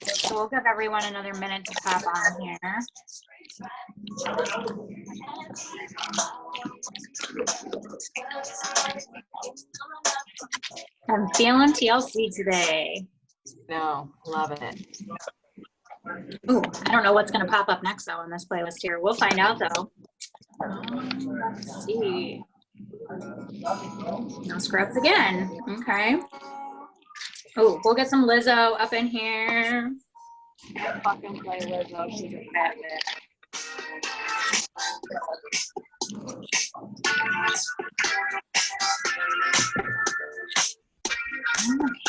So we'll give everyone another minute to pop on here. I'm feeling TLC today. No, love it. Ooh, I don't know what's going to pop up next though on this playlist here. We'll find out though. Let's see. No scrubs again. Okay. Oh, we'll get some Lizzo up in here. Fucking play Lizzo. She's a fat bitch.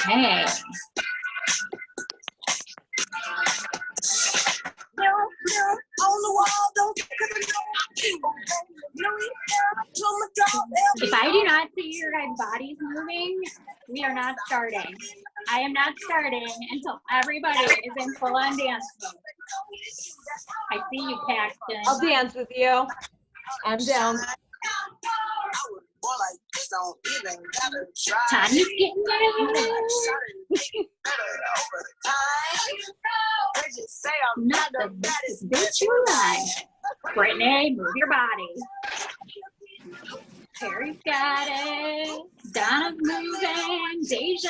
Okay. If I do not see your guys' bodies moving, we are not starting. I am not starting until everybody is in full-on dance mode. I see you, Paxton. I'll dance with you. I'm down. Tanya's getting down. Not the best bitch you like. Brittany, move your body. Terry's got it. Donna's moving. Deja.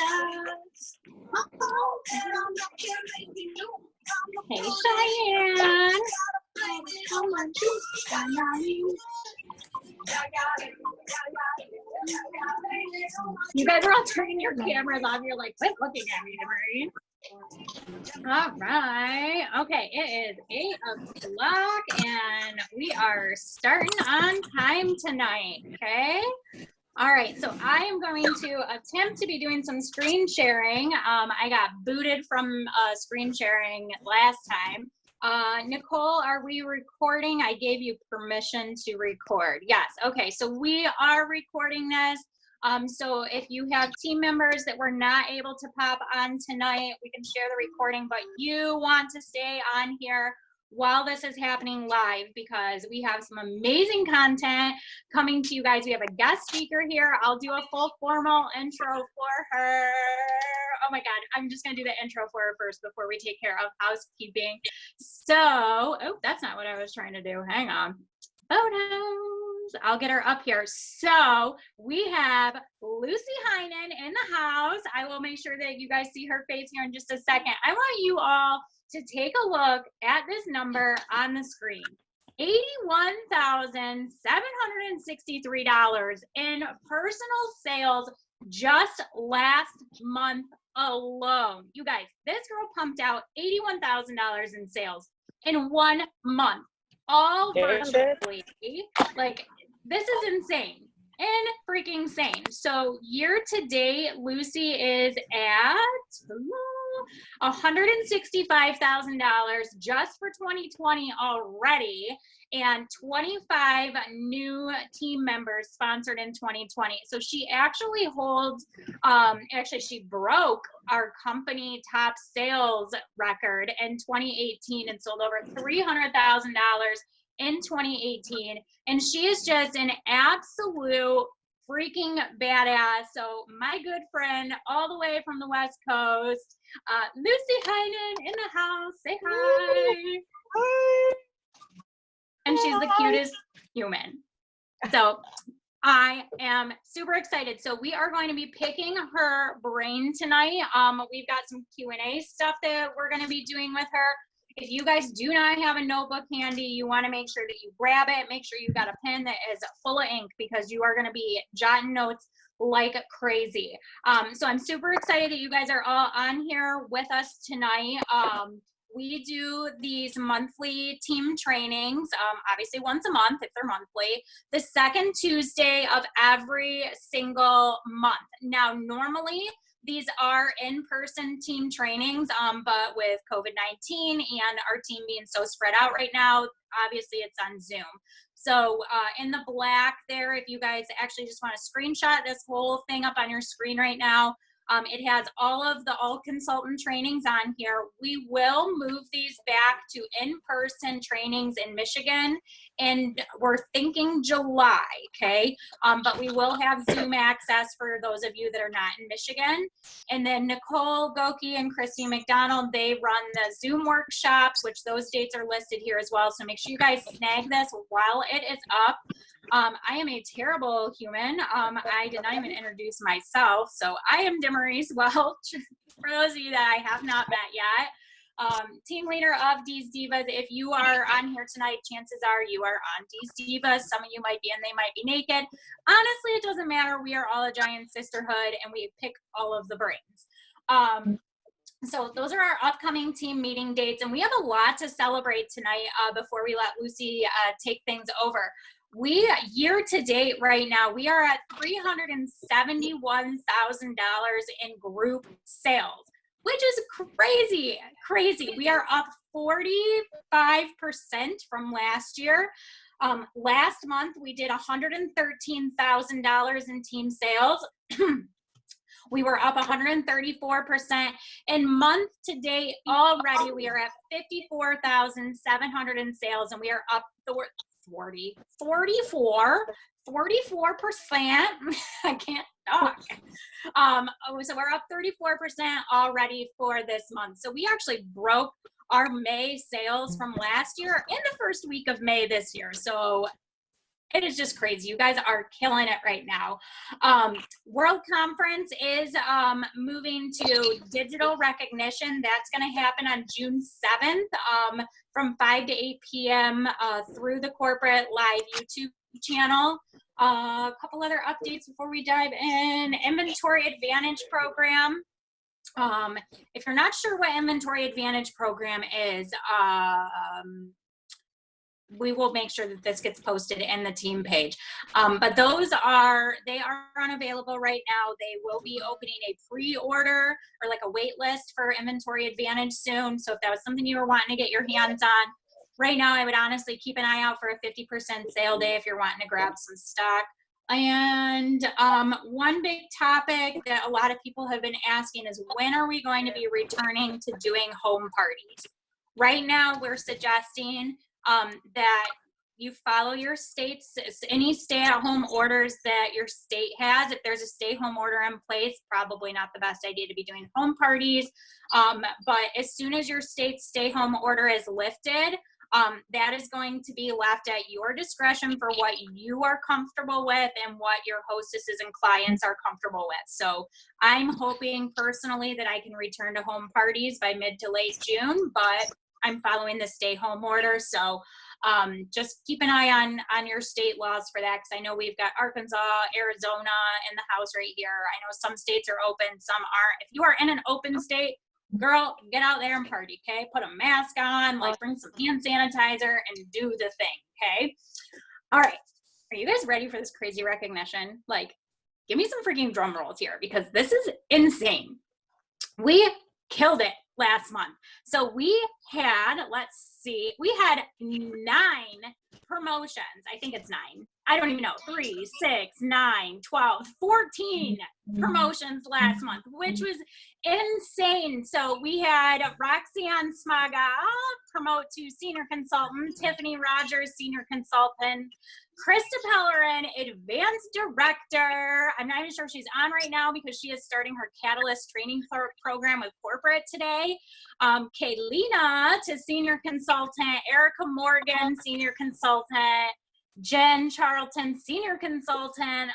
Hey, Cheyenne. You guys are all turning your cameras off. You're like, quit looking at me, right? All right. Okay, it is 8 o'clock and we are starting on time tonight. Okay. All right, so I am going to attempt to be doing some screen sharing. I got booted from screen sharing last time. Nicole, are we recording? I gave you permission to record. Yes, okay, so we are recording this. So if you have team members that were not able to pop on tonight, we can share the recording, but you want to stay on here while this is happening live because we have some amazing content coming to you guys. We have a guest speaker here. I'll do a full formal intro for her. Oh my God, I'm just gonna do the intro for her first before we take care of housekeeping. So, oh, that's not what I was trying to do. Hang on. Photos. I'll get her up here. So we have Lucy Heinen in the house. I will make sure that you guys see her face here in just a second. I want you all to take a look at this number on the screen. $81,763 in personal sales just last month alone. You guys, this girl pumped out $81,000 in sales in 1 month, all virtually. Like, this is insane. Freaking insane. So year to date, Lucy is at $165,000 just for 2020 already, and 25 new team members sponsored in 2020. So she actually holds, she broke our company top sales record in 2018 and sold over $300,000 in 2018. And she is just an absolute freaking badass. So my good friend all the way from the West Coast, Lucy Heinen in the house. Say hi. Hi. And she's the cutest human. So I am super excited. So we are going to be picking her brain tonight. We've got some Q&A stuff that we're going to be doing with her. If you guys do not have a notebook handy, you want to make sure that you grab it. Make sure you've got a pen that is full of ink because you are going to be jotting notes like crazy. So I'm super excited that you guys are all on here with us tonight. We do these monthly team trainings, obviously once a month if they're monthly, the second Tuesday of every single month. Now, normally, these are in-person team trainings, but with COVID-19 and our team being so spread out right now, obviously it's on Zoom. So in the black there, if you guys actually just want to screenshot this whole thing up on your screen right now, It has all of the all consultant trainings on here. We will move these back to in-person trainings in Michigan, and we're thinking July, okay? But we will have Zoom access for those of you that are not in Michigan. And then Nicole Goki and Christy McDonald, they run the Zoom workshops, which those dates are listed here as well. So make sure you guys snag this while it is up. I am a terrible human. I did not even introduce myself. So I am Demarise Welch, for those of you that I have not met yet. Team leader of D's Divas. If you are on here tonight, chances are you are on D's Divas. Some of you might be and they might be naked. Honestly, it doesn't matter. We are all a giant sisterhood and we pick all of the brains. So those are our upcoming team meeting dates, and we have a lot to celebrate tonight before we let Lucy take things over. We, year to date right now, we are at $371,000 in group sales, which is crazy, crazy. We are up 45% from last year. Last month, we did $113,000 in team sales. We were up 134%. In month to date already, we are at 54,700 in sales, and we are up 44%. I can't talk. So we're up 34% already for this month. So we actually broke our May sales from last year in the first week of May this year. So it is just crazy. You guys are killing it right now. World Conference is moving to digital recognition. That's going to happen on June 7th from 5 to 8 p.m. Through the corporate live YouTube channel. A couple other updates before we dive in. Inventory Advantage Program. If you're not sure what Inventory Advantage Program is, we will make sure that this gets posted in the team page. But they are unavailable right now. They will be opening a pre-order or like a wait list for Inventory Advantage soon. So if that was something you were wanting to get your hands on, right now I would honestly keep an eye out for a 50% sale day if you're wanting to grab some stock. And one big topic that a lot of people have been asking is, when are we going to be returning to doing home parties? Right now we're suggesting that you follow your state's, any stay-at-home orders that your state has. If there's a stay-home order in place, probably not the best idea to be doing home parties. But as soon as your state's stay-home order is lifted, that is going to be left at your discretion for what you are comfortable with and what your hostesses and clients are comfortable with. So I'm hoping personally that I can return to home parties by mid to late June, but I'm following the stay home order. So just keep an eye on your state laws for that, because I know we've got Arkansas, Arizona in the house right here. I know some states are open, some aren't. If you are in an open state, girl, get out there and party, okay? Put a mask on, like bring some hand sanitizer and do the thing, okay? All right, are you guys ready for this crazy recognition? Like, give me some freaking drum rolls here, because this is insane. We killed it last month. So we had, let's see, we had 9 promotions. I think it's 9. I don't even know. 3, 6, 9, 12, 14 promotions last month, which was insane. So we had Roxanne Smaga promote to senior consultant, Tiffany Rogers, senior consultant, Krista Pellerin, advanced director. I'm not even sure if she's on right now because she is starting her Catalyst training program with corporate today. Kaylina to senior consultant, Erica Morgan, senior consultant, Jen Charlton, senior consultant,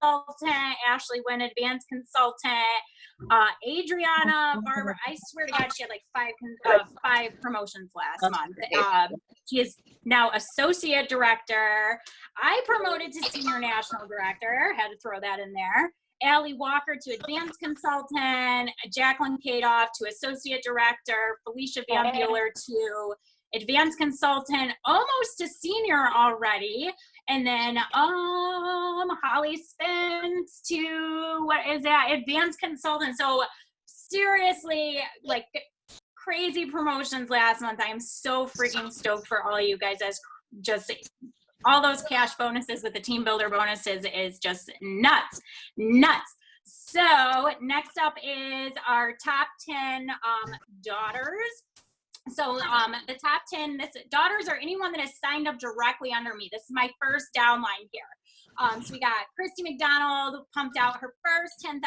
Ashley Wynn, advanced consultant, Adriana Barber. I swear to God, she had like 5 promotions last month. She is now associate director. I promoted to senior national director. Had to throw that in there. Allie Walker to advanced consultant. Jacqueline Kadoff to associate director. Felicia Van Bueller to advanced consultant, almost to senior already. And then Holly Spence to, what is that, advanced consultant. So seriously, like crazy promotions last month. I am so freaking stoked for all you guys. As just all those cash bonuses with the team builder bonuses is just nuts, nuts. So next up is our top 10 daughters. So the top 10 daughters are anyone that has signed up directly under me. This is my first downline here. So we got Christy McDonald, who pumped out her first $10,000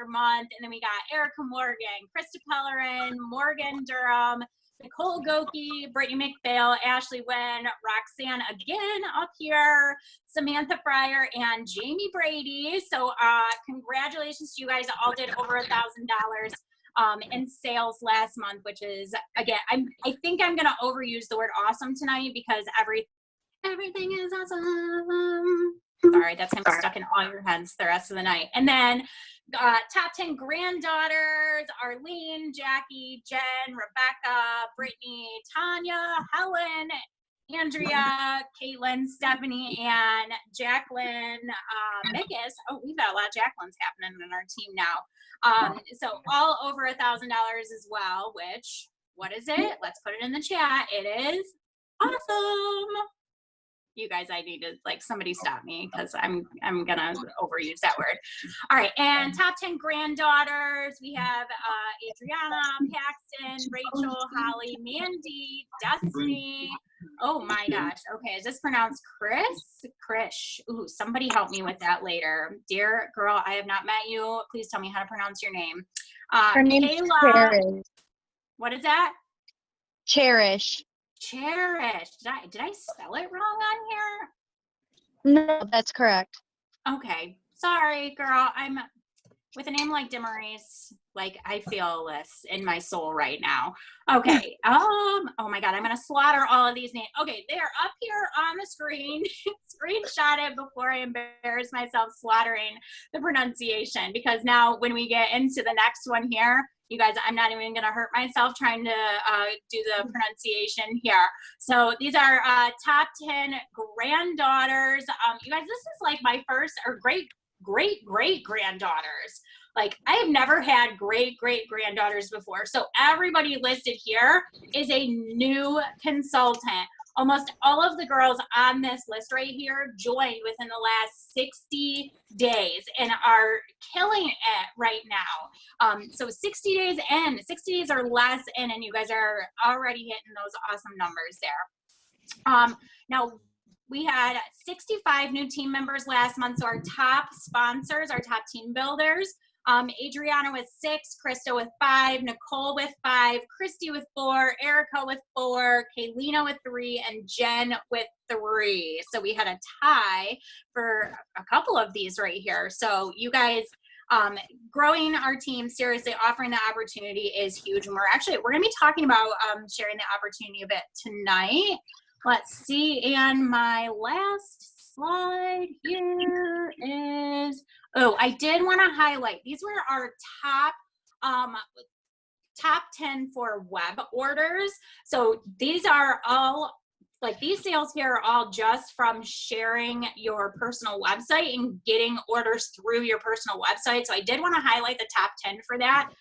month. And then we got Erica Morgan, Krista Pellerin, Morgan Durham, Nicole Goki, Brittany McPhail, Ashley Wynn, Roxanne again up here, Samantha Fryer, and Jamie Brady. So congratulations to you guys. All did over $1,000 in sales last month, which is, again, I think I'm going to overuse the word awesome tonight because everything is awesome. Sorry, that's him stuck in all your heads the rest of the night. And then top 10 granddaughters, Arlene, Jackie, Jen, Rebecca, Brittany, Tanya, Helen, Andrea, Caitlin, Stephanie, and Jacqueline Mickes. Oh, we've got a lot of Jacquelines happening in our team now. So all over $1,000 as well, which, what is it? Let's put it in the chat. It is awesome. You guys, I need to, like, somebody stop me because I'm gonna overuse that word. All right, and top 10 granddaughters, we have Adriana, Paxton, Rachel, Holly, Mandy, Destiny. Oh my gosh. Okay, is this pronounced Chris? Krish. Ooh, somebody help me with that later. Dear girl, I have not met you. Please tell me how to pronounce your name. Her name's Kayla. Cherish. What is that? Cherish. Cherish. Did I spell it wrong on here? No, that's correct. Okay. Sorry, girl. I'm with a name like Demarise, like I feel this in my soul right now. Okay. Oh my God. I'm going to slaughter all of these names. Okay. They are up here on the screen. Screenshot it before I embarrass myself slaughtering the pronunciation, because now when we get into the next one here, you guys, I'm not even going to hurt myself trying to do the pronunciation here. So these are top 10 granddaughters. You guys, this is like my first or great granddaughters. Like, I have never had great granddaughters before. So everybody listed here is a new consultant. Almost all of the girls on this list right here joined within the last 60 days and are killing it right now. So 60 days in, 60 days or less in, and you guys are already hitting those awesome numbers there. Now, we had 65 new team members last month. So our top sponsors, our top team builders, Adriana with 6, Krista with 5, Nicole with 5, Christy with 4, Erica with 4, Kaylina with 3, and Jen with 3. So we had a tie for a couple of these right here. So you guys, growing our team, seriously, offering the opportunity is huge. And we're going to be talking about sharing the opportunity a bit tonight. Let's see, and my last slide here is, I did want to highlight, these were our top 10 for web orders. So these are all, like, these sales here are all just from sharing your personal website and getting orders through your personal website. So I did want to highlight the top 10 for that.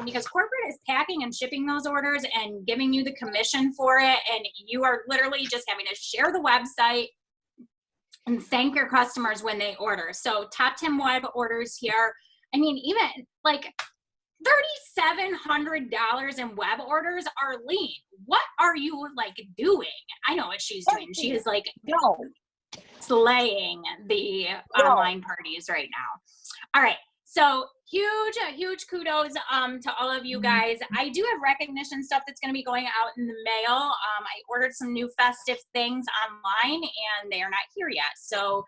Because corporate is packing and shipping those orders and giving you the commission for it, and you are literally just having to share the website and thank your customers when they order. So top 10 web orders here. I mean, even like $3,700 in web orders. Arlene, what are you like doing? I know what she's doing. She is like slaying the online parties right now. All right. So huge kudos to all of you guys. I do have recognition stuff that's going to be going out in the mail. I ordered some new festive things online and they are not here yet. So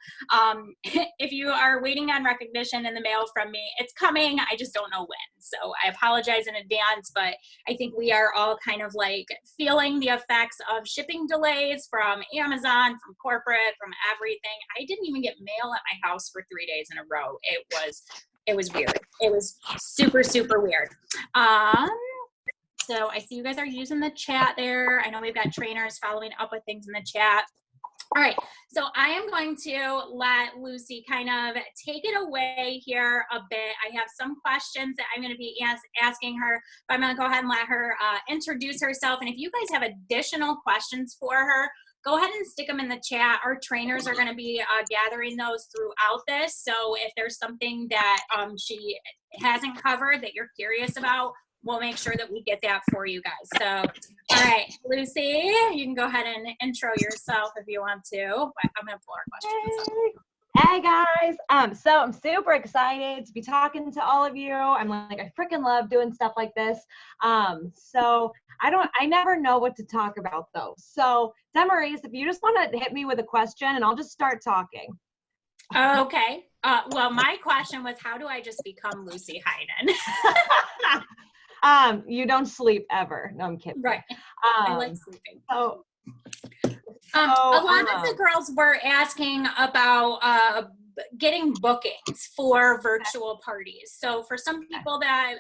if you are waiting on recognition in the mail from me, it's coming. I just don't know when. So I apologize in advance, but I think we are all kind of like feeling the effects of shipping delays from Amazon, from corporate, from everything. I didn't even get mail at my house for 3 days in a row. It was weird. It was super weird. So I see you guys are using the chat there. I know we've got trainers following up with things in the chat. All right, so I am going to let Lucy kind of take it away here a bit. I have some questions that I'm going to be asking her, but I'm going to go ahead and let her introduce herself. And if you guys have additional questions for her, go ahead and stick them in the chat. Our trainers are going to be gathering those throughout this. So if there's something that she hasn't covered that you're curious about, we'll make sure that we get that for you guys. So, all right, Lucy, you can go ahead and intro yourself if you want to. But I'm going to pull our questions. Hey guys, so I'm super excited to be talking to all of you. I'm like, I freaking love doing stuff like this. So I never know what to talk about though. So Demarise, if you just want to hit me with a question and I'll just start talking. Okay. Well, my question was, how do I just become Lucy Heinen? You don't sleep ever. No, I'm kidding. Right. I like sleeping. So a lot of the girls were asking about getting bookings for virtual parties. So for some people that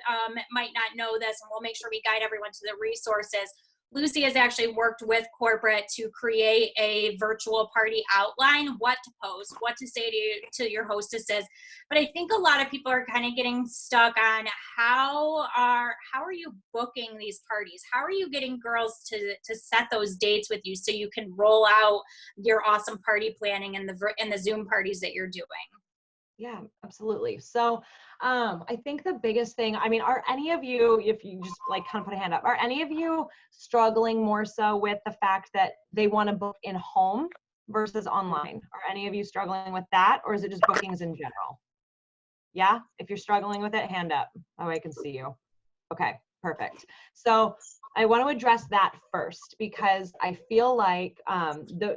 might not know this, and we'll make sure we guide everyone to the resources, Lucy has actually worked with corporate to create a virtual party outline, what to post, what to say to your hostesses. But I think a lot of people are kind of getting stuck on how are you booking these parties? How are you getting girls to set those dates with you so you can roll out your awesome party planning and the Zoom parties that you're doing? Yeah, absolutely. So I think the biggest thing, I mean, are any of you, if you just like kind of put a hand up, are any of you struggling more so with the fact that they want to book in home versus online? Are any of you struggling with that, or is it just bookings in general? Yeah, if you're struggling with it, hand up. Oh, I can see you. Okay, perfect. So I want to address that first because I feel like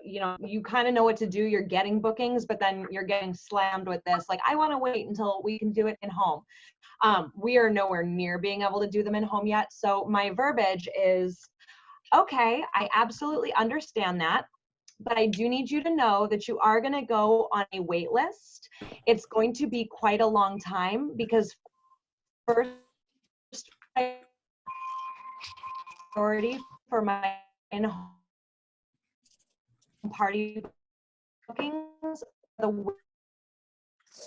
you kind of know what to do. You're getting bookings, but then you're getting slammed with this. Like, I want to wait until we can do it in home. We are nowhere near being able to do them in home yet. So my verbiage is, okay, I absolutely understand that, but I do need you to know that you are going to go on a wait list. It's going to be quite a long time because first priority for my in-home party bookings, the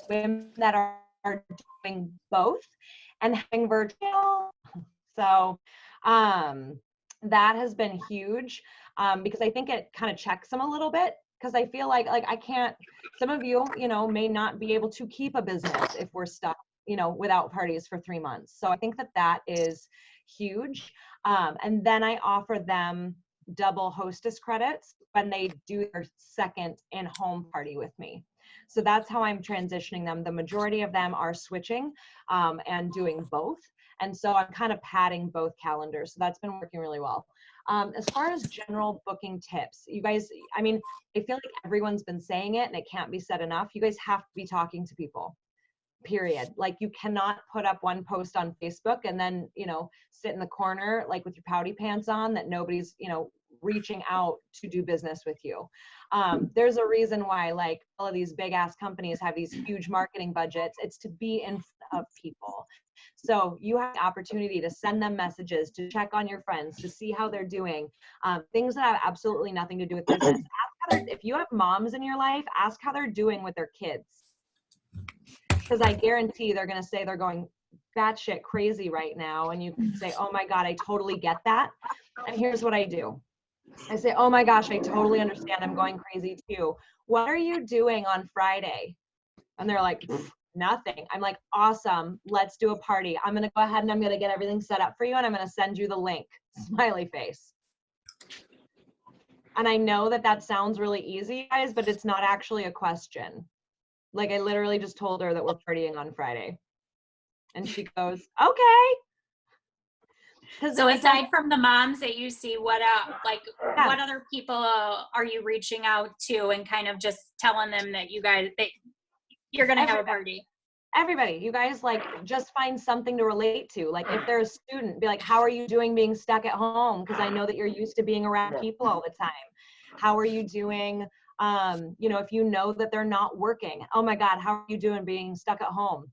women that are doing both and having virtual. So that has been huge because I think it kind of checks them a little bit, because I feel like I can't, some of you, may not be able to keep a business if we're stuck, without parties for 3 months. So I think that is huge. And then I offer them double hostess credits when they do their second in-home party with me. So that's how I'm transitioning them. The majority of them are switching and doing both. And so I'm kind of padding both calendars. So that's been working really well. As far as general booking tips, you guys, I mean, I feel like everyone's been saying it and it can't be said enough. You guys have to be talking to people. Period. Like, you cannot put up one post on Facebook and then, sit in the corner, like with your pouty pants on, that nobody's, reaching out to do business with you. There's a reason why, like, all of these big ass companies have these huge marketing budgets. It's to be in front of people. So you have the opportunity to send them messages, to check on your friends, to see how they're doing. Things that have absolutely nothing to do with business. If you have moms in your life, ask how they're doing with their kids. Because I guarantee they're going to say they're going batshit crazy right now. And you can say, oh my God, I totally get that. And here's what I do. I say, oh my gosh, I totally understand. I'm going crazy too. What are you doing on Friday? And they're like, nothing. I'm like, awesome. Let's do a party. I'm going to go ahead and I'm going to get everything set up for you. And I'm going to send you the link. Smiley face. And I know that sounds really easy, guys, but it's not actually a question. Like, I literally just told her that we're partying on Friday. And she goes, okay. So aside from the moms that you see, what other people are you reaching out to and kind of just telling them that you're going to have a party? Everybody, you guys, like, just find something to relate to. Like, if they're a student, be like, how are you doing being stuck at home? Because I know that you're used to being around people all the time. How are you doing? If you know that they're not working, oh my God, how are you doing being stuck at home?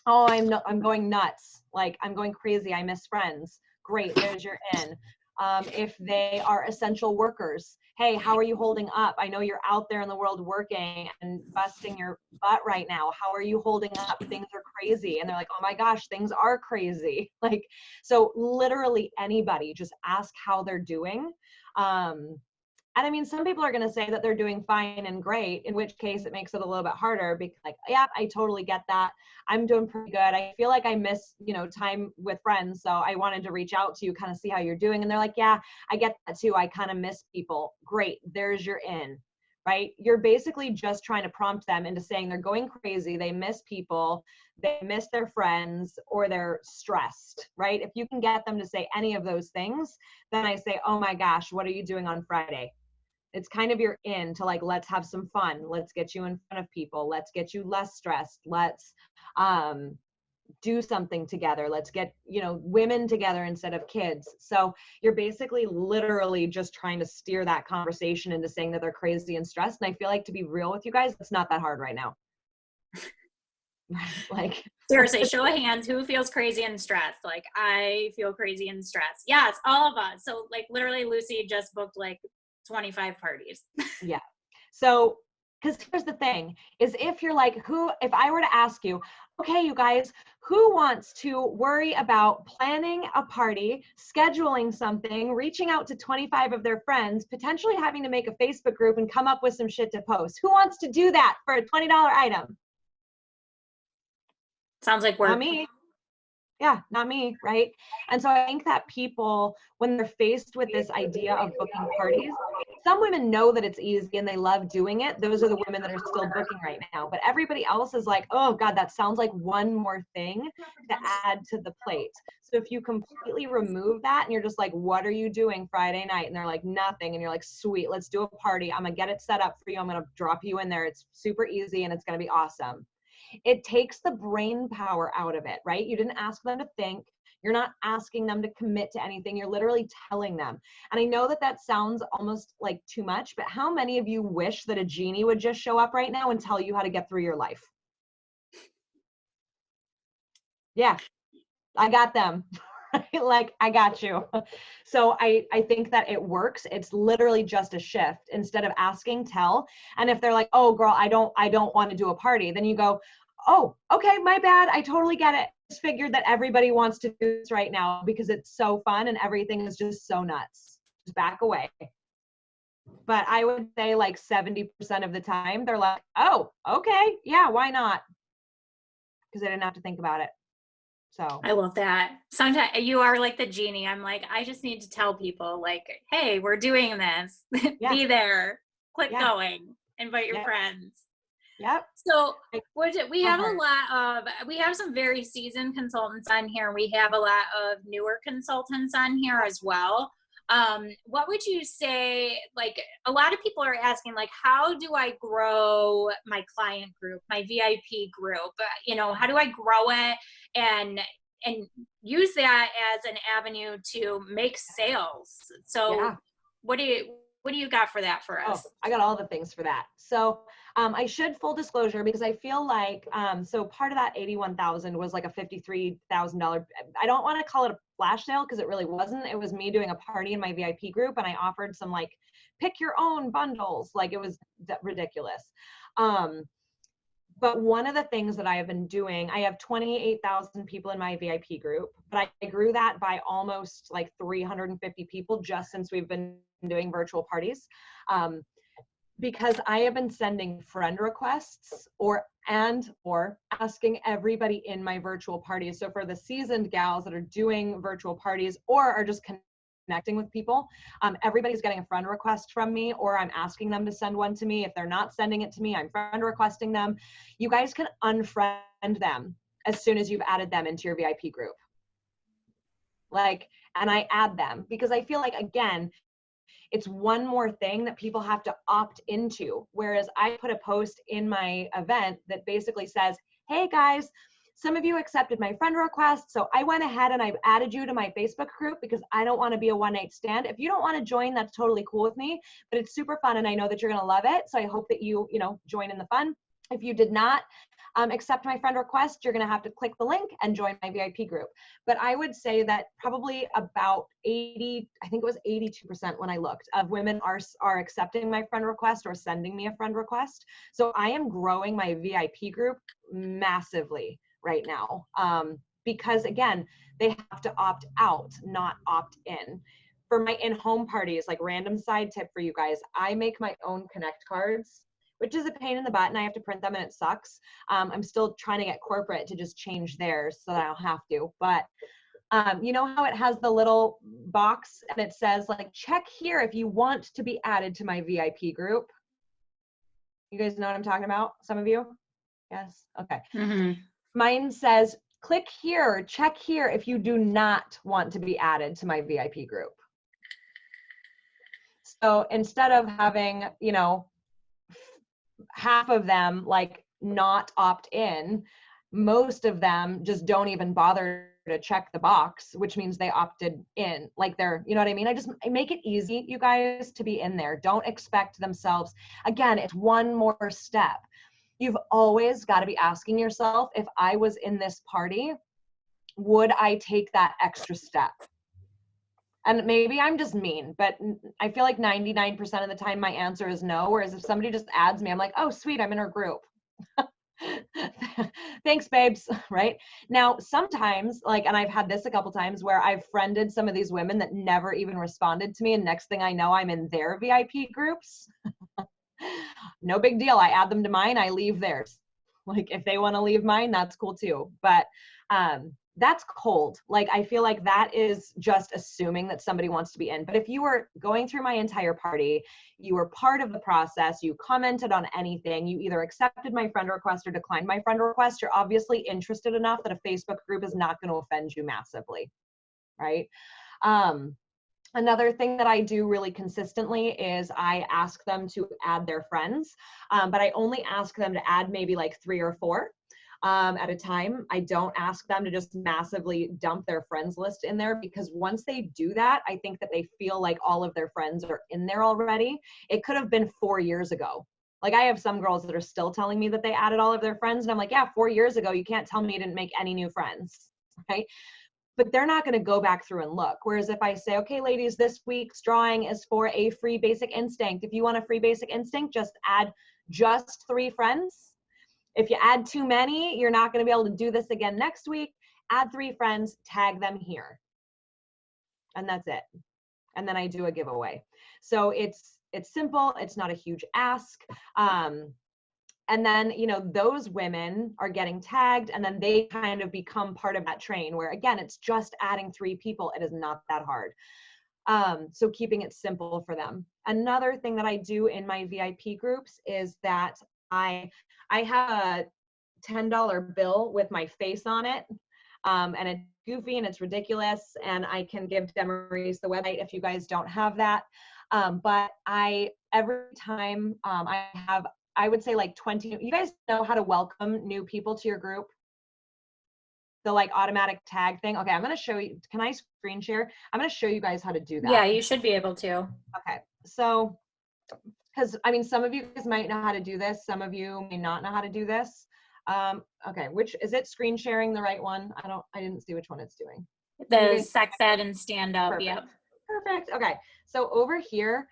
Oh, I'm going nuts. Like, I'm going crazy. I miss friends. Great, there's your in. If they are essential workers, hey, how are you holding up? I know you're out there in the world working and busting your butt right now. How are you holding up? Things are crazy. And they're like, oh my gosh, things are crazy. Like, so literally anybody, just ask how they're doing. And I mean, some people are going to say that they're doing fine and great, in which case it makes it a little bit harder because like, yeah, I totally get that. I'm doing pretty good. I feel like I miss, time with friends. So I wanted to reach out to you, kind of see how you're doing. And they're like, yeah, I get that too. I kind of miss people. Great. There's your in, right? You're basically just trying to prompt them into saying they're going crazy. They miss people. They miss their friends, or they're stressed, right? If you can get them to say any of those things, then I say, oh my gosh, what are you doing on Friday? It's kind of your in to like, let's have some fun. Let's get you in front of people. Let's get you less stressed. Let's do something together. Let's get, women together instead of kids. So you're basically literally just trying to steer that conversation into saying that they're crazy and stressed. And I feel like, to be real with you guys, it's not that hard right now. Like, seriously, show of hands, who feels crazy and stressed? Like, I feel crazy and stressed. Yes, all of us. So like literally Lucy just booked like 25 parties. Yeah. So, because here's the thing is, if you're like, if I were to ask you, okay, you guys, who wants to worry about planning a party, scheduling something, reaching out to 25 of their friends, potentially having to make a Facebook group and come up with some shit to post? Who wants to do that for a $20 item? Sounds like work. Not me. Yeah, not me, right? And so I think that people, when they're faced with this idea of booking parties, some women know that it's easy and they love doing it. Those are the women that are still booking right now. But everybody else is like, oh God, that sounds like one more thing to add to the plate. So if you completely remove that and you're just like, what are you doing Friday night? And they're like, nothing. And you're like, sweet, let's do a party. I'm gonna get it set up for you. I'm gonna drop you in there. It's super easy and it's gonna be awesome. It takes the brain power out of it, right? You didn't ask them to think. You're not asking them to commit to anything. You're literally telling them. And I know that that sounds almost like too much, but how many of you wish that a genie would just show up right now and tell you how to get through your life? Yeah, I got them. Like, I got you. So I think that it works. It's literally just a shift. Instead of asking, tell. And if they're like, oh girl, I don't want to do a party, then you go, oh, okay, my bad. I totally get it. Just figured that everybody wants to do this right now because it's so fun and everything is just so nuts. Just back away. But I would say like 70% of the time they're like, oh, okay, yeah, why not? Because they didn't have to think about it. So I love that. Sometimes you are like the genie. I'm like, I just need to tell people like, hey, we're doing this. Yeah. Be there. Click Yeah. going. Invite your friends. Yep. So we have we have some very seasoned consultants on here. We have a lot of newer consultants on here as well. What would you say, like a lot of people are asking, like, how do I grow my client group, my VIP group? How do I grow it and use that as an avenue to make sales? So Yeah. what do you got for that for us? Oh, I got all the things for that. So I should full disclosure, because I feel like, so part of that 81,000 was like a $53,000. I don't want to call it a flash sale because it really wasn't. It was me doing a party in my VIP group and I offered some like pick your own bundles. Like it was ridiculous. But one of the things that I have been doing, I have 28,000 people in my VIP group, but I grew that by almost like 350 people just since we've been doing virtual parties. Because I have been sending friend requests or asking everybody in my virtual parties. So for the seasoned gals that are doing virtual parties or are just connecting with people, everybody's getting a friend request from me, or I'm asking them to send one to me. If they're not sending it to me, I'm friend requesting them. You guys can unfriend them as soon as you've added them into your VIP group. And I add them because I feel like, again, it's one more thing that people have to opt into. Whereas I put a post in my event that basically says, hey guys, some of you accepted my friend request. So I went ahead and I've added you to my Facebook group because I don't want to be a one-night stand. If you don't want to join, that's totally cool with me, but it's super fun and I know that you're going to love it. So I hope that you join in the fun. If you did not accept my friend request, you're going to have to click the link and join my VIP group. But I would say that probably about 82% when I looked of women are accepting my friend request or sending me a friend request. So I am growing my VIP group massively right now, because again, they have to opt out, not opt in. for my in-home parties, like random side tip for you guys, I make my own Connect cards, which is a pain in the butt and I have to print them and it sucks. I'm still trying to get corporate to just change theirs so that I don't have to. But you know how it has the little box and it says like, check here if you want to be added to my VIP group. You guys know what I'm talking about? Some of you? Yes? Okay. Mine says, click here, check here if you do not want to be added to my VIP group. So instead of having, you know, half of them like not opt in, most of them just don't even bother to check the box, which means they opted in, like they're, you know what I mean? I make it easy, you guys, to be in there. Don't expect themselves. Again, it's one more step. You've always got to be asking yourself, if I was in this party, would I take that extra step? And maybe I'm just mean, but I feel like 99% of the time my answer is no. Whereas if somebody just adds me, I'm like, oh, sweet, I'm in her group. Thanks, babes. Right now, sometimes and I've had this a couple times where I've friended some of these women that never even responded to me. And next thing I know, I'm in their VIP groups. No big deal. I add them to mine. I leave theirs. Like if they want to leave mine, that's cool too. But, that's cold. Like, I feel like that is just assuming that somebody wants to be in. But if you were going through my entire party, you were part of the process, you commented on anything, you either accepted my friend request or declined my friend request, you're obviously interested enough that a Facebook group is not going to offend you massively, right? Another thing that I do really consistently is I ask them to add their friends, but I only ask them to add maybe like 3 or 4. At a time. I don't ask them to just massively dump their friends list in there, because once they do that, I think that they feel like all of their friends are in there already. It could have been 4 years ago. Like I have some girls that are still telling me that they added all of their friends. And I'm like, yeah, 4 years ago, you can't tell me you didn't make any new friends, right? But they're not going to go back through and look. Whereas if I say, okay, ladies, this week's drawing is for a free basic instinct. If you want a free basic instinct, just add just 3 friends. If you add too many, you're not going to be able to do this again next week. Add 3 friends, tag them here. And that's it. And then I do a giveaway. So it's simple. It's not a huge ask. And then, you know, those women are getting tagged and then they kind of become part of that train where, again, it's just adding 3 people. It is not that hard. So keeping it simple for them. Another thing that I do in my VIP groups is that I have a $10 bill with my face on it, and it's goofy and it's ridiculous, and I can give Demarise the website if you guys don't have that. But every time I would say like 20, you guys know how to welcome new people to your group? The like automatic tag thing. Okay, I'm going to show you. Can I screen share? I'm going to show you guys how to do that. Yeah, you should be able to. Okay, so because I mean, some of you guys might know how to do this. Some of you may not know how to do this. Okay, is it screen sharing the right one? I didn't see which one it's doing. The sex ed and stand up. Perfect. Yep. Perfect. Okay, so over here,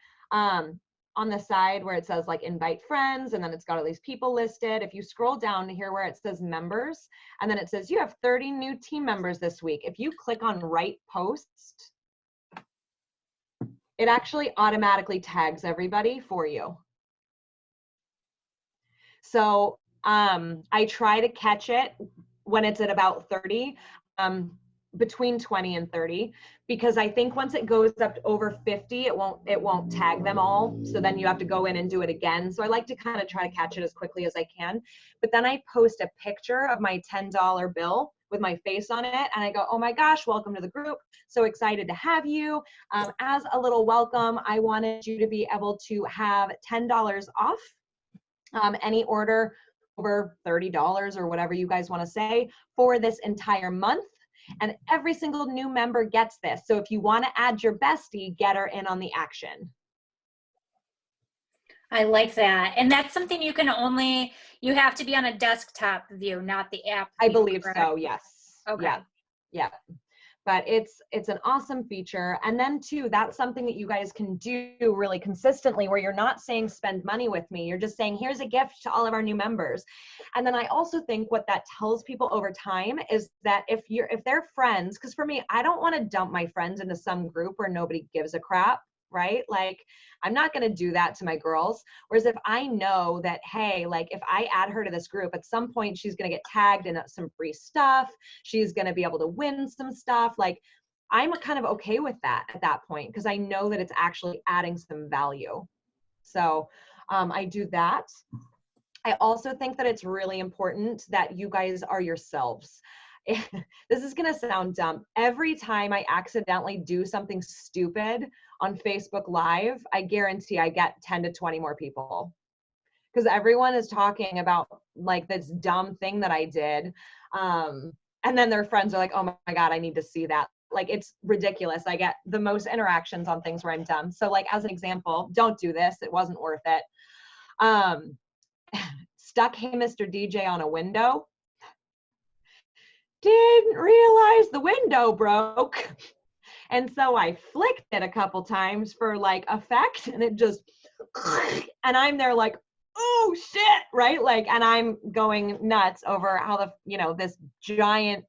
on the side where it says like invite friends, and then it's got all these people listed. If you scroll down to here where it says members, and then it says you have 30 new team members this week. If you click on write post, it actually automatically tags everybody for you. So I try to catch it when it's at about 30, between 20 and 30, because I think once it goes up to over 50, it won't tag them all. So then you have to go in and do it again. So I like to kind of try to catch it as quickly as I can. But then I post a picture of my $10 bill with my face on it, and I go, oh my gosh, welcome to the group. So excited to have you. As a little welcome, I wanted you to be able to have $10 off any order over $30 or whatever you guys want to say for this entire month. And every single new member gets this. So if you want to add your bestie, get her in on the action. I like that. And that's something you have to be on a desktop view, not the app. I believe so, yes. Okay. Yeah. but it's an awesome feature. And then too, that's something that you guys can do really consistently, where you're not saying spend money with me. You're just saying, here's a gift to all of our new members. And then I also think what that tells people over time is that if they're friends, because for me, I don't want to dump my friends into some group where nobody gives a crap, right? Like, I'm not going to do that to my girls. Whereas if I know that, hey, like if I add her to this group, at some point she's going to get tagged in some free stuff. She's going to be able to win some stuff. Like, I'm kind of okay with that at that point, because I know that it's actually adding some value. So I do that. I also think that it's really important that you guys are yourselves. This is going to sound dumb. Every time I accidentally do something stupid on Facebook Live, I guarantee I get 10 to 20 more people, because everyone is talking about like this dumb thing that I did. And then their friends are like, oh my God, I need to see that. Like, it's ridiculous. I get the most interactions on things where I'm dumb. So like, as an example, don't do this. It wasn't worth it. Stuck Hey Mr. DJ on a window. Didn't realize the window broke. And so I flicked it a couple times for like effect, and it just, and I'm there like, oh shit, right? Like, and I'm going nuts over how the, you know, this giant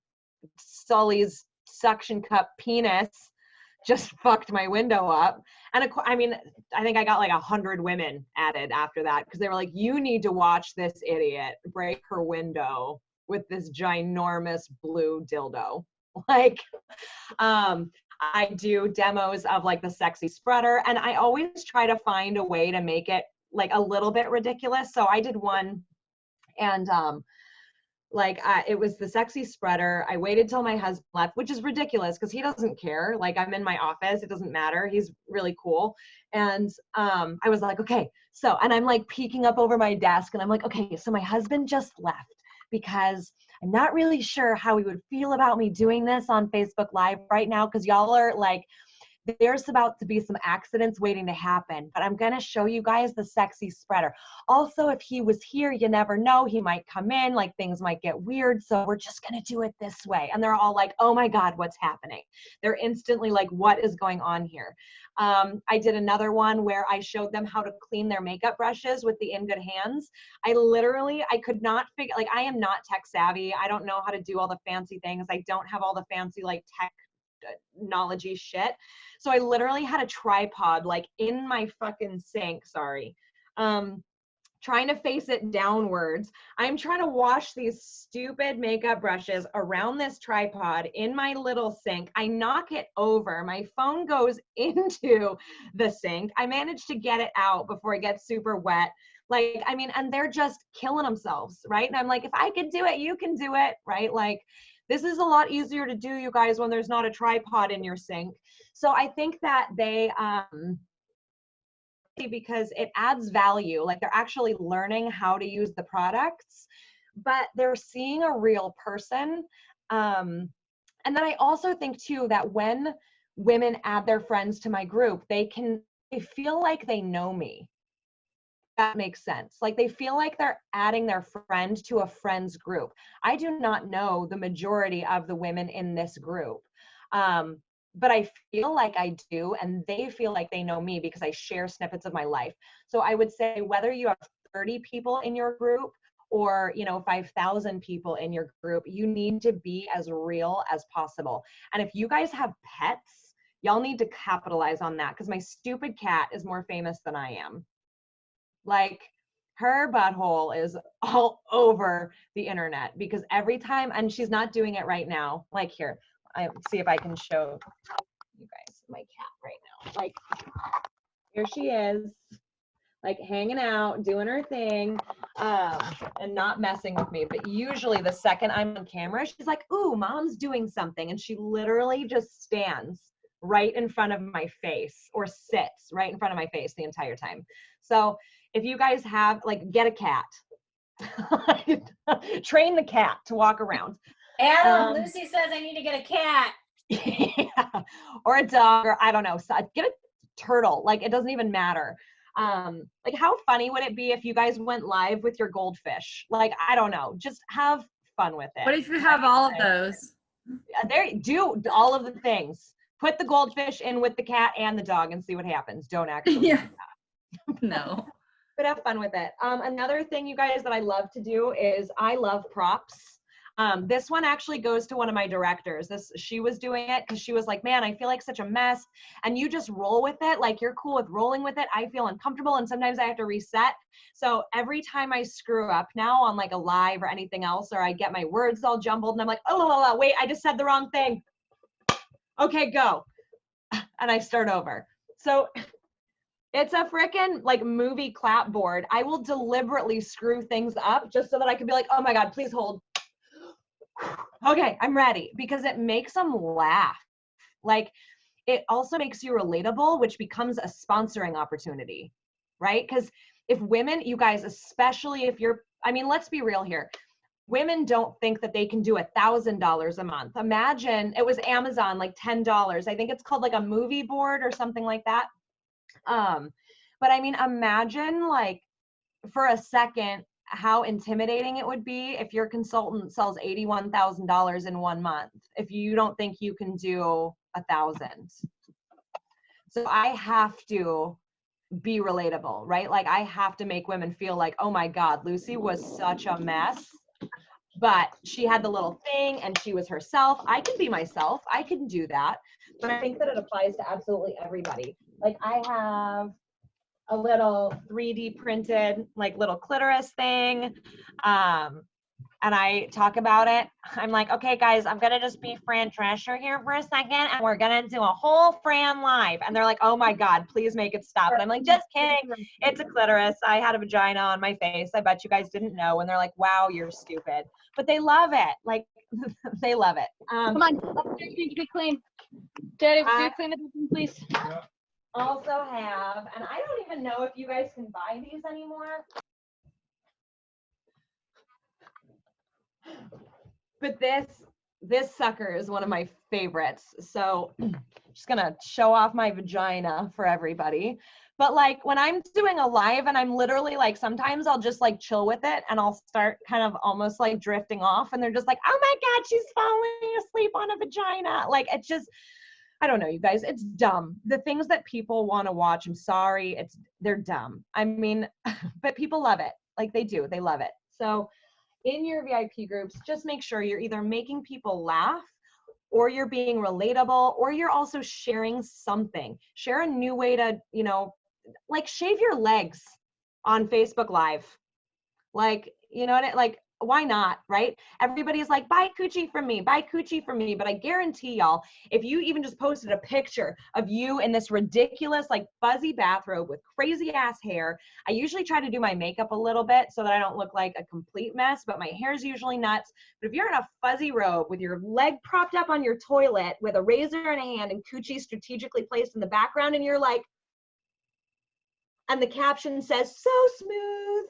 Sully's suction cup penis just fucked my window up. And I mean, I think I got like 100 women added after that, because they were like, you need to watch this idiot break her window with this ginormous blue dildo. Like, I do demos of like the sexy spreader, and I always try to find a way to make it like a little bit ridiculous. So I did one, and it was the sexy spreader. I waited till my husband left, which is ridiculous because he doesn't care. Like, I'm in my office, it doesn't matter. He's really cool. And I was like, okay, so, and I'm like peeking up over my desk, and I'm like, okay, so my husband just left because I'm not really sure how he would feel about me doing this on Facebook Live right now, because y'all are like, there's about to be some accidents waiting to happen, but I'm going to show you guys the sexy spreader. Also, if he was here, you never know, he might come in, like things might get weird. So we're just going to do it this way. And they're all like, oh my God, what's happening? They're instantly like, what is going on here? I did another one where I showed them how to clean their makeup brushes with the In Good Hands. I could not figure, like, I am not tech savvy. I don't know how to do all the fancy things. I don't have all the fancy like tech knowledge-y shit. So I literally had a tripod like in my fucking sink, trying to face it downwards. I'm trying to wash these stupid makeup brushes around this tripod in my little sink. I knock it over. My phone goes into the sink. I managed to get it out before it gets super wet. Like, I mean, and they're just killing themselves, right? And I'm like, if I could do it, you can do it, right? Like, this is a lot easier to do, you guys, when there's not a tripod in your sink. So I think that they, because it adds value, like they're actually learning how to use the products, but they're seeing a real person. And then I also think too, that when women add their friends to my group, they feel like they know me. That makes sense. Like, they feel like they're adding their friend to a friend's group. I do not know the majority of the women in this group. But I feel like I do, and they feel like they know me because I share snippets of my life. So I would say whether you have 30 people in your group or, 5,000 people in your group, you need to be as real as possible. And if you guys have pets, y'all need to capitalize on that, because my stupid cat is more famous than I am. Like, her butthole is all over the internet, because every time, and she's not doing it right now. Like, here, I see if I can show you guys my cat right now. Like, here she is, like hanging out, doing her thing, and not messing with me. But usually the second I'm on camera, she's like, ooh, mom's doing something. And she literally just stands right in front of my face, or sits right in front of my face the entire time. So if you guys have, like, get a cat. Train the cat to walk around. Lucy says I need to get a cat. Yeah. Or a dog, or I don't know. So get a turtle. Like, it doesn't even matter. Like, how funny would it be if you guys went live with your goldfish? Like, I don't know. Just have fun with it. What if you have all of those? There, do all of the things. Put the goldfish in with the cat and the dog and see what happens. Don't actually. Yeah. No. But have fun with it. Another thing, you guys, that I love to do is I love props. This one actually goes to one of my directors. She was doing it because she was like, man, I feel like such a mess. And you just roll with it. Like, you're cool with rolling with it. I feel uncomfortable. And sometimes I have to reset. So every time I screw up now on like a live or anything else, or I get my words all jumbled and I'm like, oh, wait, I just said the wrong thing. Okay, go. And I start over. So it's a frickin' like movie clapboard. I will deliberately screw things up just so that I can be like, oh my God, please hold. Okay, I'm ready, because it makes them laugh. Like, it also makes you relatable, which becomes a sponsoring opportunity, right? Because if women, you guys, especially if you're, I mean, let's be real here. Women don't think that they can do $1,000 a month. Imagine, it was Amazon, like $10. I think it's called like a movie board or something like that. But I mean, imagine like for a second how intimidating it would be if your consultant sells $81,000 in 1 month, if you don't think you can do 1,000. So I have to be relatable, right? Like, I have to make women feel like, oh my God, Lucy was such a mess, but she had the little thing and she was herself. I can be myself. I can do that. But I think that it applies to absolutely everybody. Like, I have a little 3D printed, like, little clitoris thing. And I talk about it. I'm like, okay, guys, I'm going to just be Fran Drescher here for a second, and we're going to do a whole Fran live. And they're like, oh my God, please make it stop. And I'm like, just kidding. It's a clitoris. I had a vagina on my face. I bet you guys didn't know. And they're like, wow, you're stupid. But they love it. Like, they love it. Come on, upstairs need to be clean. Daddy, will you clean the bathroom, please? Also have, and I don't even know if you guys can buy these anymore. But this sucker is one of my favorites. So just gonna show off my vagina for everybody. But like, when I'm doing a live and I'm literally like, sometimes I'll just like chill with it and I'll start kind of almost like drifting off, and they're just like, oh my God, she's falling asleep on a vagina. Like, it's just, I don't know, you guys, it's dumb. The things that people want to watch, I'm sorry, they're dumb. I mean, but people love it. Like, they do, they love it. So in your VIP groups, just make sure you're either making people laugh, or you're being relatable, or you're also sharing something. Share a new way to, you know, like, shave your legs on Facebook Live. Like, you know what, like, why not, right? Everybody's like, buy coochie from me, buy coochie from me. But I guarantee y'all, if you even just posted a picture of you in this ridiculous, like, fuzzy bathrobe with crazy ass hair. I usually try to do my makeup a little bit so that I don't look like a complete mess, but my hair's usually nuts. But if you're in a fuzzy robe with your leg propped up on your toilet with a razor in a hand and coochie strategically placed in the background, and you're like, and the caption says, so smooth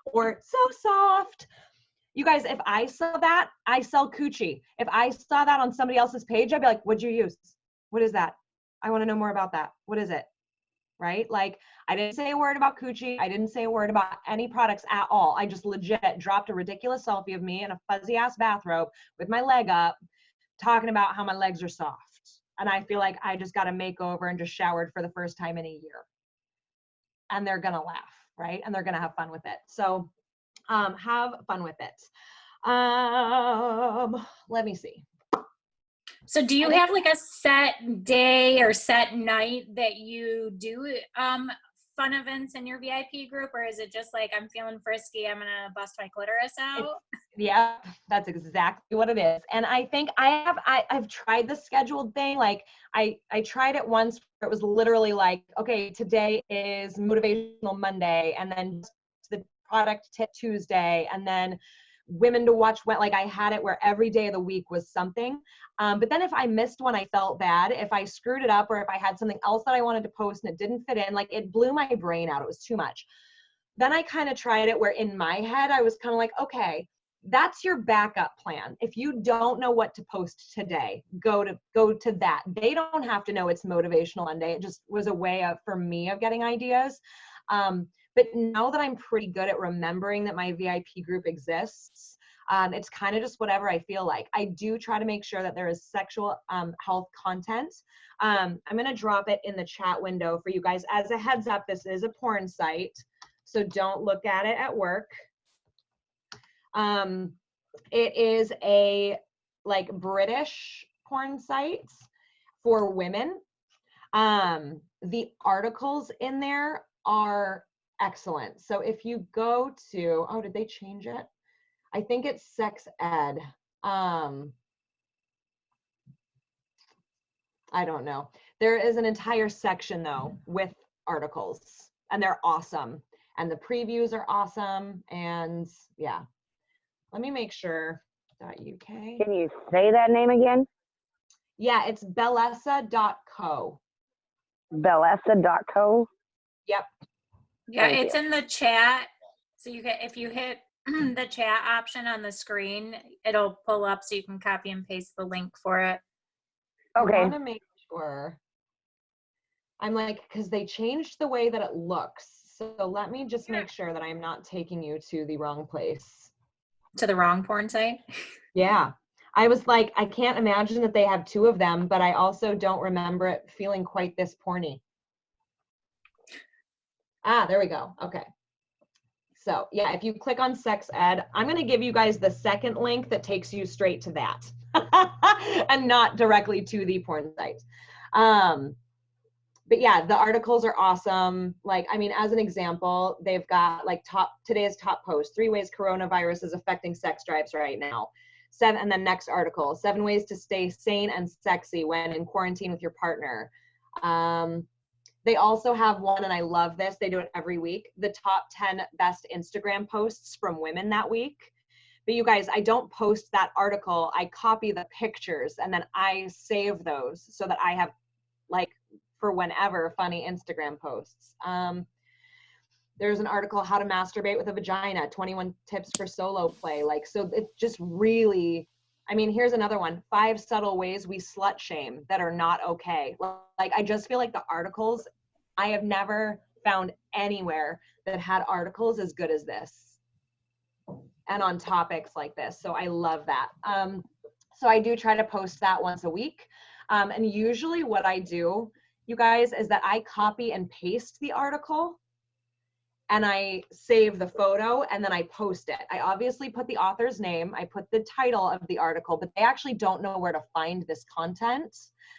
or so soft. You guys, if I saw that, I sell coochie. If I saw that on somebody else's page, I'd be like, what'd you use? What is that? I want to know more about that. What is it? Right? Like, I didn't say a word about coochie. I didn't say a word about any products at all. I just legit dropped a ridiculous selfie of me in a fuzzy ass bathrobe with my leg up, talking about how my legs are soft. And I feel like I just got a makeover and just showered for the first time in a year. And they're going to laugh, right? And they're going to have fun with it. So have fun with it. Let me see. So do you have like a set day or set night that you do fun events in your VIP group, or is it just like, I'm feeling frisky, I'm gonna bust my clitoris out? Yeah, that's exactly what it is. And I think I've tried the scheduled thing. Like, I tried it once where it was literally like, okay, today is motivational Monday, and then the product tip Tuesday, and then women to watch when, like, I had it where every day of the week was something. But then if I missed one, I felt bad. If I screwed it up, or if I had something else that I wanted to post and it didn't fit in, like, it blew my brain out. It was too much. Then I kind of tried it where in my head, I was kind of like, okay, that's your backup plan. If you don't know what to post today, go to that. They don't have to know it's motivational Monday. It just was a way of, for me, of getting ideas. But now that I'm pretty good at remembering that my VIP group exists, It's kind of just whatever I feel like. I do try to make sure that there is sexual health content. I'm going to drop it in the chat window for you guys. As a heads up, this is a porn site, so don't look at it at work. It is a like British porn site for women. The articles in there are excellent. So if you go to, oh, did they change it? I think it's sex ed. I don't know. There is an entire section though with articles, and they're awesome. And the previews are awesome. And yeah, let me make sure. .uk. Can you say that name again? Yeah, it's bellessa.co. Bellessa.co? Yep. Yeah, Thank it's in the chat. So you get, if you hit the chat option on the screen, it'll pull up so you can copy and paste the link for it. Okay. I want to make sure. I'm like, because they changed the way that it looks. So let me just make sure that I'm not taking you to the wrong place. To the wrong porn site? Yeah. I was like, I can't imagine that they have two of them, but I also don't remember it feeling quite this porny. Ah, there we go. Okay. So yeah, if you click on sex ed, I'm going to give you guys the second link that takes you straight to that and not directly to the porn site. But yeah, the articles are awesome. Like, I mean, as an example, they've got like today's top post, 3 ways coronavirus is affecting sex drives right now. 7, and then next article, 7 ways to stay sane and sexy when in quarantine with your partner. They also have one, and I love this, they do it every week, the top 10 best Instagram posts from women that week. But you guys, I don't post that article, I copy the pictures and then I save those so that I have like for whenever funny Instagram posts. There's an article, how to masturbate with a vagina, 21 tips for solo play. Like, so it just really, I mean, here's another one, 5 subtle ways we slut shame that are not okay. Like, I just feel like the articles, I have never found anywhere that had articles as good as this and on topics like this. So I love that. So I do try to post that once a week. And usually what I do, you guys, is that I copy and paste the article and I save the photo and then I post it. I obviously put the author's name, I put the title of the article, but they actually don't know where to find this content.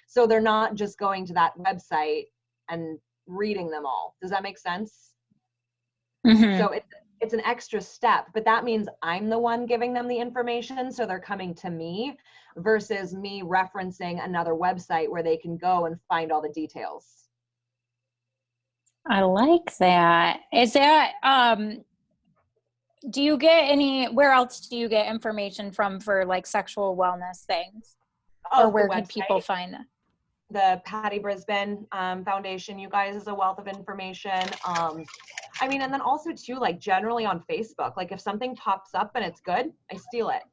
So they're not just going to that website and reading them all. Does that make sense? Mm-hmm. So it's an extra step, but that means I'm the one giving them the information. So they're coming to me versus me referencing another website where they can go and find all the details. I like that. Is that, do you get where else do you get information from for like sexual wellness things? Oh, or where can people find that? The Patty Brisbane Foundation, you guys, is a wealth of information. I mean, and then also too, like generally on Facebook, like if something pops up and it's good, I steal it.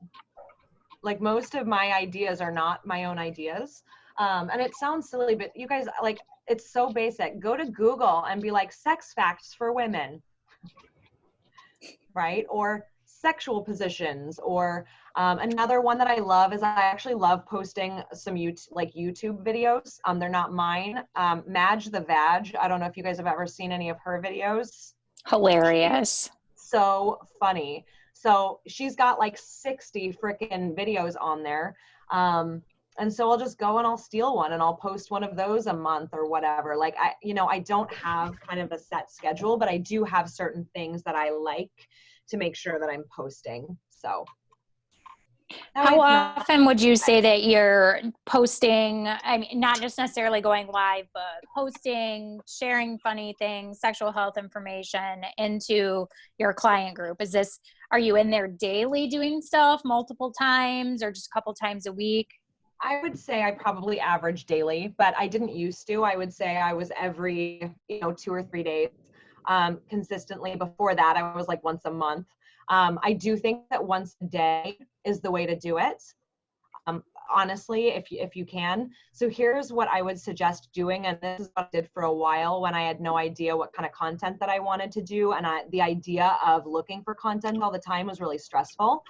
Like most of my ideas are not my own ideas. And it sounds silly, but you guys, like, it's so basic. Go to Google and be like, sex facts for women, right? Or sexual positions. Or another one that I love is I actually love posting some YouTube videos. They're not mine. Madge the Vag. I don't know if you guys have ever seen any of her videos. Hilarious. So funny. So she's got like 60 freaking videos on there. And so I'll just go and I'll steal one and I'll post one of those a month or whatever. Like I don't have kind of a set schedule, but I do have certain things that I like to make sure that I'm posting. So. How often would you say that you're posting, I mean, not just necessarily going live, but posting, sharing funny things, sexual health information into your client group? Are you in there daily doing stuff multiple times or just a couple times a week? I would say I probably average daily, but I didn't used to. I would say I was every, 2 or 3 days consistently. Before that, I was like once a month. I do think that once a day is the way to do it. honestly, if you can. So here's what I would suggest doing, and this is what I did for a while when I had no idea what kind of content that I wanted to do, and the idea of looking for content all the time was really stressful,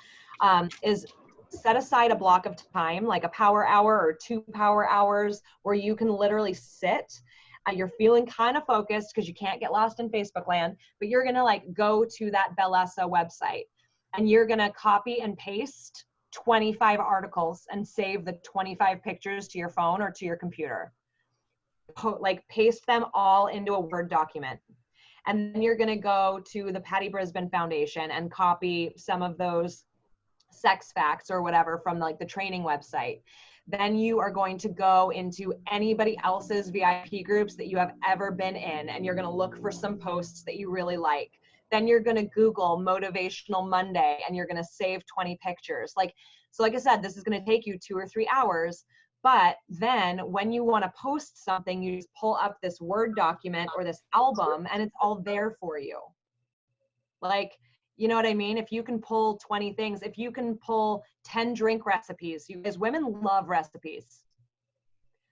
is set aside a block of time, like a power hour or 2 power hours, where you can literally sit. You're feeling kind of focused because you can't get lost in Facebook land, but you're going to like go to that Bellessa website and you're going to copy and paste 25 articles and save the 25 pictures to your phone or to your computer. Like paste them all into a Word document. And then you're going to go to the Patty Brisbane Foundation and copy some of those sex facts or whatever from like the training website. Then you are going to go into anybody else's VIP groups that you have ever been in, and you're going to look for some posts that you really like. Then you're going to Google Motivational Monday and you're going to save 20 pictures. So like I said, this is going to take you 2 or 3 hours, but then when you want to post something, you just pull up this Word document or this album and it's all there for you. Like, you know what I mean? If you can pull 20 things, if you can pull 10 drink recipes, you guys, women love recipes.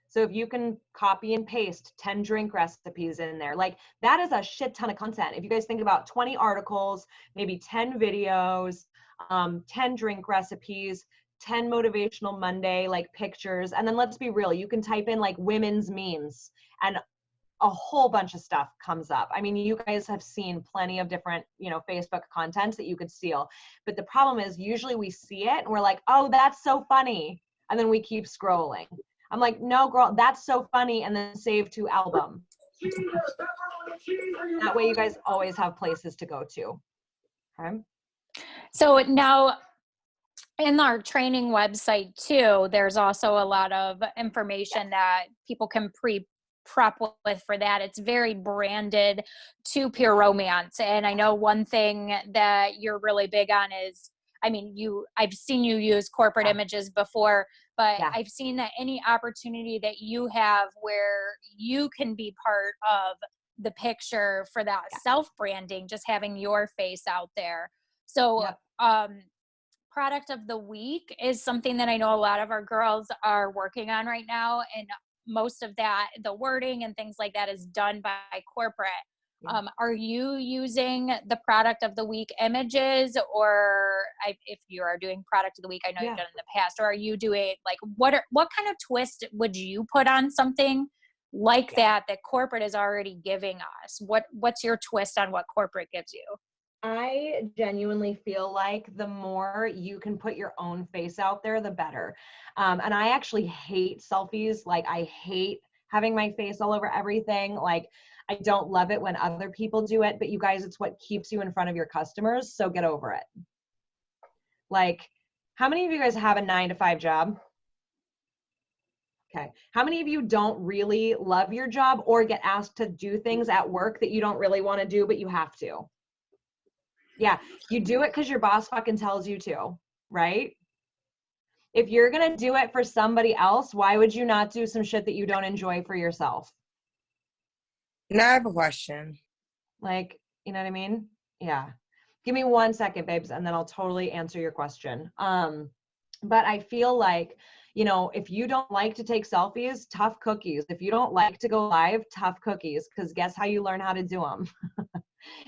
So if you can copy and paste 10 drink recipes in there, like that is a shit ton of content. If you guys think about 20 articles, maybe 10 videos, 10 drink recipes, 10 motivational Monday, like pictures. And then let's be real, you can type in like women's memes and a whole bunch of stuff comes up. I mean, you guys have seen plenty of different, Facebook content that you could steal. But the problem is usually we see it and we're like, oh, that's so funny. And then we keep scrolling. I'm like, no, girl, that's so funny. And then save to album. That way you guys always have places to go to. Okay. So now in our training website too, there's also a lot of information that people can prep with for that. It's very branded to Pure Romance. And I know one thing that you're really big on is, I mean, I've seen you use corporate images before, but I've seen that any opportunity that you have where you can be part of the picture for that self-branding, just having your face out there. So, product of the week is something that I know a lot of our girls are working on right now. And most of that, the wording and things like that is done by corporate. Are you using the product of the week images, or if you are doing product of the week, I know you've done it in the past, or are you doing like, what kind of twist would you put on something like that corporate is already giving us? What's your twist on what corporate gives you? I genuinely feel like the more you can put your own face out there, the better. And I actually hate selfies. Like I hate having my face all over everything. Like I don't love it when other people do it, but you guys, it's what keeps you in front of your customers. So get over it. Like, how many of you guys have a 9-to-5 job? Okay. How many of you don't really love your job or get asked to do things at work that you don't really want to do, but you have to? Yeah, you do it because your boss fucking tells you to, right? If you're going to do it for somebody else, why would you not do some shit that you don't enjoy for yourself? Now I have a question. Like, you know what I mean? Yeah. Give me 1 second, babes, and then I'll totally answer your question. But I feel like, if you don't like to take selfies, tough cookies. If you don't like to go live, tough cookies, because guess how you learn how to do them?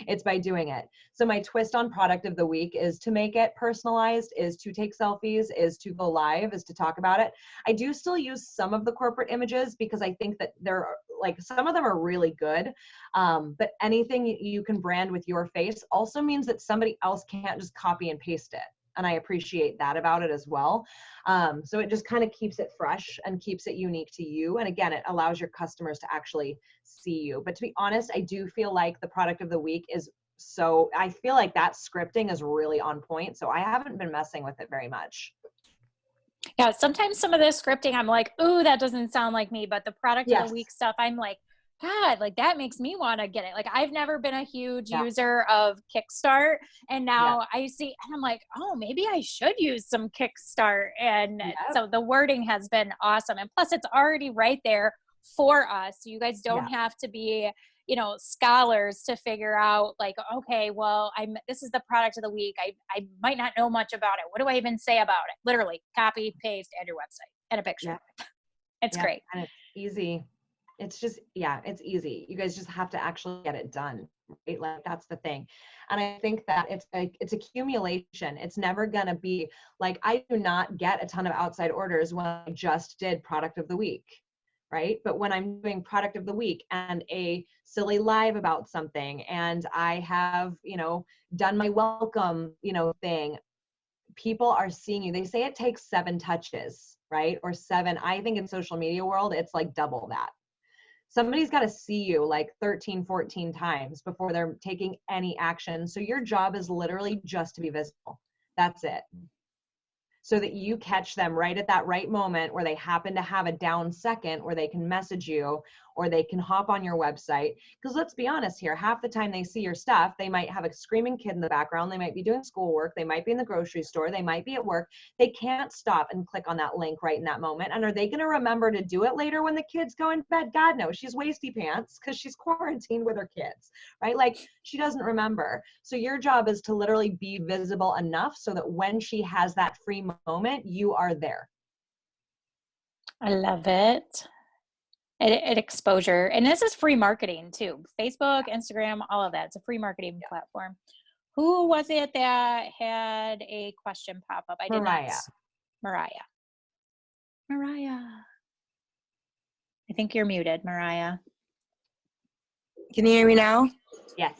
It's by doing it. So my twist on product of the week is to make it personalized, is to take selfies, is to go live, is to talk about it. I do still use some of the corporate images because I think that they're like, some of them are really good. But anything you can brand with your face also means that somebody else can't just copy and paste it. And I appreciate that about it as well. So it just kind of keeps it fresh and keeps it unique to you. And again, it allows your customers to actually see you. But to be honest, I do feel like the product of the week I feel like that scripting is really on point. So I haven't been messing with it very much. Yeah, sometimes some of the scripting, I'm like, ooh, that doesn't sound like me. But the product of the week stuff, I'm like, God, like that makes me want to get it. Like I've never been a huge user of Kickstart, and now I see, and I'm like, oh, maybe I should use some Kickstart. And so the wording has been awesome. And plus it's already right there for us. You guys don't have to be, you know, scholars to figure out like, okay, well, this is the product of the week. I might not know much about it. What do I even say about it? Literally copy, paste, add your website and a picture. Yeah. It's great. And it's easy. It's just, it's easy. You guys just have to actually get it done, right? Like that's the thing. And I think that it's accumulation. It's never going to be like, I do not get a ton of outside orders when I just did product of the week, right? But when I'm doing product of the week and a silly live about something, and I have, you know, done my welcome, you know, thing, people are seeing you. They say it takes 7 touches, right? Or 7. I think in social media world, it's like double that. Somebody's got to see you like 13, 14 times before they're taking any action. So your job is literally just to be visible. That's it. So that you catch them right at that right moment where they happen to have a down second where they can message you or they can hop on your website. Because let's be honest here, half the time they see your stuff, they might have a screaming kid in the background. They might be doing schoolwork. They might be in the grocery store. They might be at work. They can't stop and click on that link right in that moment. And are they going to remember to do it later when the kids go in bed? God, no, she's wasty pants because she's quarantined with her kids, right? Like she doesn't remember. So your job is to literally be visible enough so that when she has that free moment, you are there. I love it. It exposure. And this is free marketing too. Facebook, Instagram, all of that. It's a free marketing platform. Who was it that had a question pop up? Mariah. Mariah. I think you're muted, Mariah. Can you hear me now? Yes.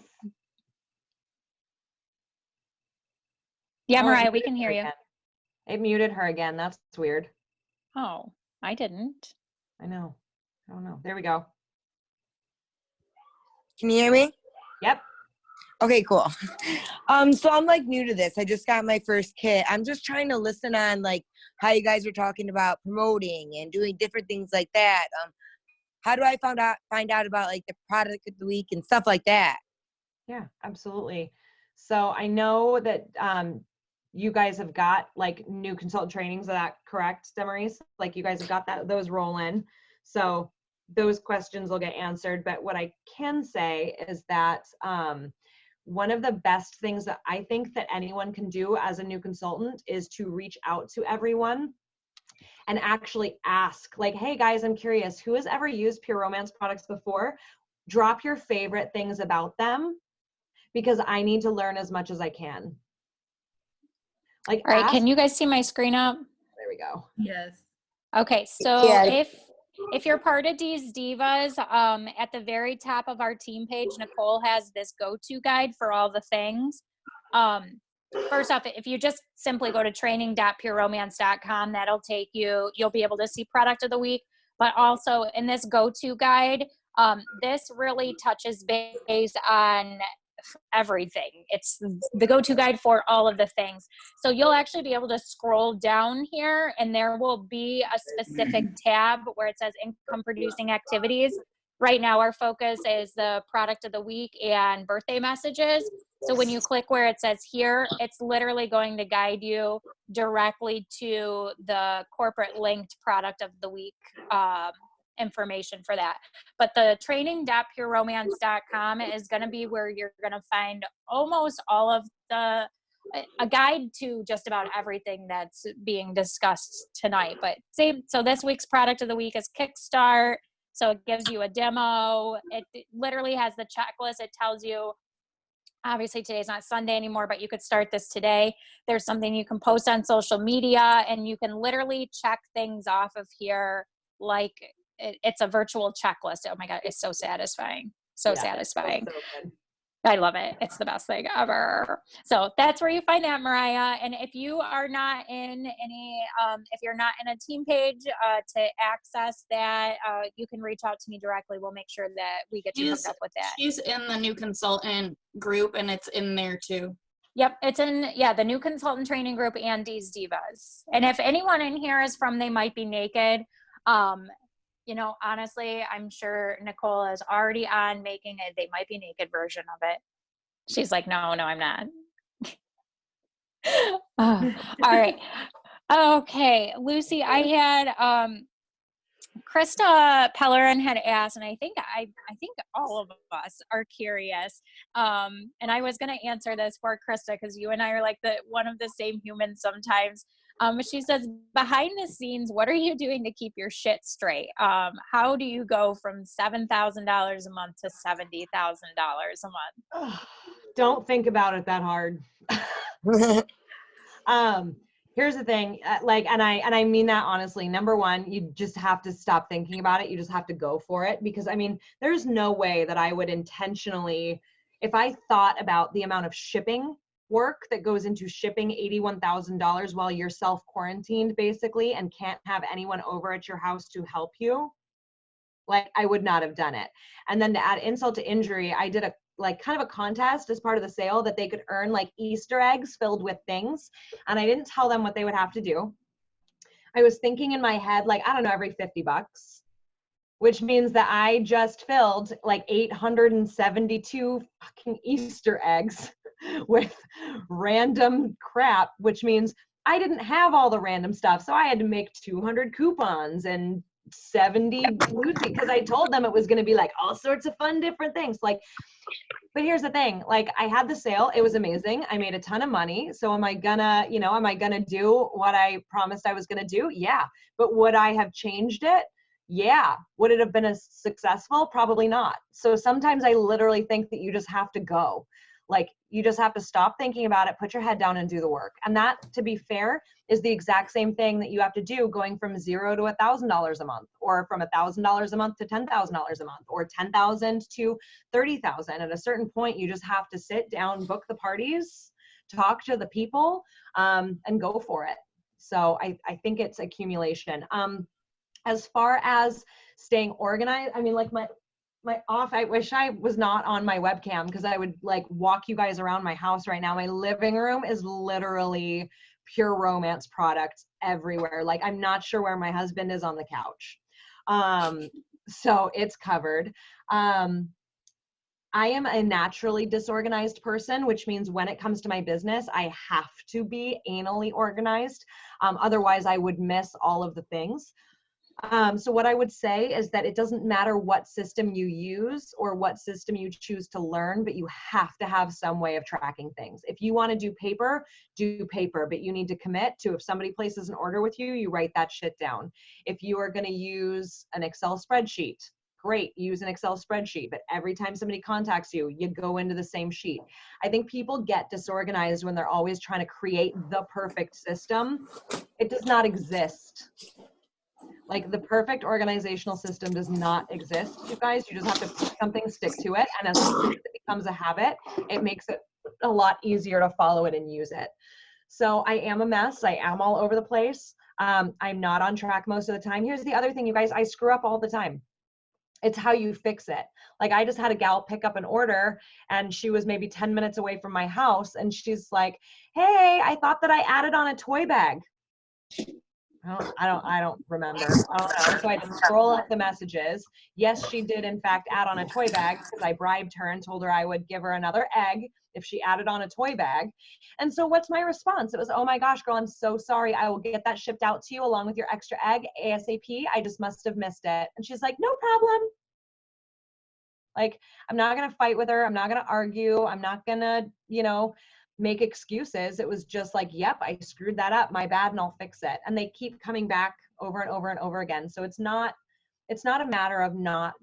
Yeah, Oh, Mariah, we can hear you. Again. It muted her again. That's weird. Oh, I didn't. I know. I don't know. There we go. Can you hear me? Yep. Okay, cool. So I'm like new to this. I just got my first kit. I'm just trying to listen on like how you guys were talking about promoting and doing different things like that. How do I find out about like the product of the week and stuff like that? Yeah, absolutely. So I know that you guys have got like new consultant trainings. Is that correct, Demarise? Like you guys have got those rolling. So those questions will get answered. But what I can say is that one of the best things that I think that anyone can do as a new consultant is to reach out to everyone and actually ask like, hey guys, I'm curious, who has ever used Pure Romance products before? Drop your favorite things about them because I need to learn as much as I can. Like, all right, can you guys see my screen up? There we go. Yes. Okay, so Yeah. if you're part of these divas, at the very top of our team page, Nicole has this go-to guide for all the things. First off, if you just simply go to training.pureromance.com, that'll take you, you'll be able to see product of the week, but also in this go-to guide, this really touches base on everything. It's the go-to guide for all of the things. So you'll actually be able to scroll down here and there will be a specific tab where it says income producing activities. Right now our focus is the product of the week and birthday messages. So when you click where it says here, it's literally going to guide you directly to the corporate linked product of the week information for that. But the training.pureromance.com is going to be where you're going to find almost all of a guide to just about everything that's being discussed tonight. But so this week's product of the week is Kickstart. So it gives you a demo. It literally has the checklist. It tells you, obviously today's not Sunday anymore, but you could start this today. There's something you can post on social media and you can literally check things off of here like it's a virtual checklist. Oh my God, it's so satisfying. So satisfying. So good. I love it. It's the best thing ever. So that's where you find that, Mariah. And if you are not in any, if you're not in a team page to access that, you can reach out to me directly. We'll make sure that we get you hooked up with that. She's in the new consultant group and it's in there too. Yep, it's in, the new consultant training group and D's Divas. And if anyone in here is from They Might Be Naked, you know, honestly, I'm sure Nicole is already on making a They Might Be Naked version of it. She's like, no, I'm not. All right. Okay, Lucy, I had Krista Pellerin had asked, and I think all of us are curious. And I was going to answer this for Krista because you and I are like one of the same humans sometimes. She says, behind the scenes, what are you doing to keep your shit straight? How do you go from $7,000 a month to $70,000 a month? Don't think about it that hard. Here's the thing, and I mean that honestly. Number one, you just have to stop thinking about it. You just have to go for it, because I mean, there's no way that I would intentionally, if I thought about the amount of shipping work that goes into shipping $81,000 while you're self-quarantined basically and can't have anyone over at your house to help you, like I would not have done it. And then to add insult to injury, I did a kind of a contest as part of the sale that they could earn like Easter eggs filled with things. And I didn't tell them what they would have to do. I was thinking in my head, like, I don't know, every $50, which means that I just filled like 872 fucking Easter eggs with random crap, which means I didn't have all the random stuff. So I had to make 200 coupons and 70 because I told them it was going to be like all sorts of fun, different things. Like, but here's the thing, like I had the sale, it was amazing. I made a ton of money. So am I gonna do what I promised I was gonna do? Yeah. But would I have changed it? Yeah. Would it have been as successful? Probably not. So sometimes I literally think that you just have to go. Like you just have to stop thinking about it, put your head down and do the work. And that, to be fair, is the exact same thing that you have to do going from $0 to $1,000 a month, or from $1,000 a month to $10,000 a month, or 10,000 to 30,000. At a certain point, you just have to sit down, book the parties, talk to the people, and go for it. So I think it's accumulation. As far as staying organized, I mean, like I wish I was not on my webcam because I would like walk you guys around my house right now. My living room is literally pure romance products everywhere. Like I'm not sure where my husband is on the couch. So it's covered. I am a naturally disorganized person, which means when it comes to my business, I have to be anally organized. Otherwise I would miss all of the things. So what I would say is that it doesn't matter what system you use or what system you choose to learn, but you have to have some way of tracking things. If you want to do paper, but you need to commit to, if somebody places an order with you, you write that shit down. If you are going to use an Excel spreadsheet, great, use an Excel spreadsheet, but every time somebody contacts you, you go into the same sheet. I think people get disorganized when they're always trying to create the perfect system. It does not exist. Like the perfect organizational system does not exist, you guys. You just have to pick something, stick to it. And as soon as it becomes a habit, it makes it a lot easier to follow it and use it. So I am a mess. I am all over the place. I'm not on track most of the time. Here's the other thing, you guys, I screw up all the time. It's how you fix it. Like I just had a gal pick up an order and she was maybe 10 minutes away from my house. And she's like, hey, I thought that I added on a toy bag. I don't remember. I don't know. So I had to scroll up the messages. Yes, she did in fact add on a toy bag because I bribed her and told her I would give her another egg if she added on a toy bag. And so what's my response? It was, oh my gosh, girl, I'm so sorry. I will get that shipped out to you along with your extra egg ASAP. I just must have missed it. And she's like, no problem. Like, I'm not going to fight with her. I'm not going to argue. I'm not going to, make excuses. It was just like, yep, I screwed that up, my bad, and I'll fix it. And they keep coming back over and over and over again. So it's not a matter of not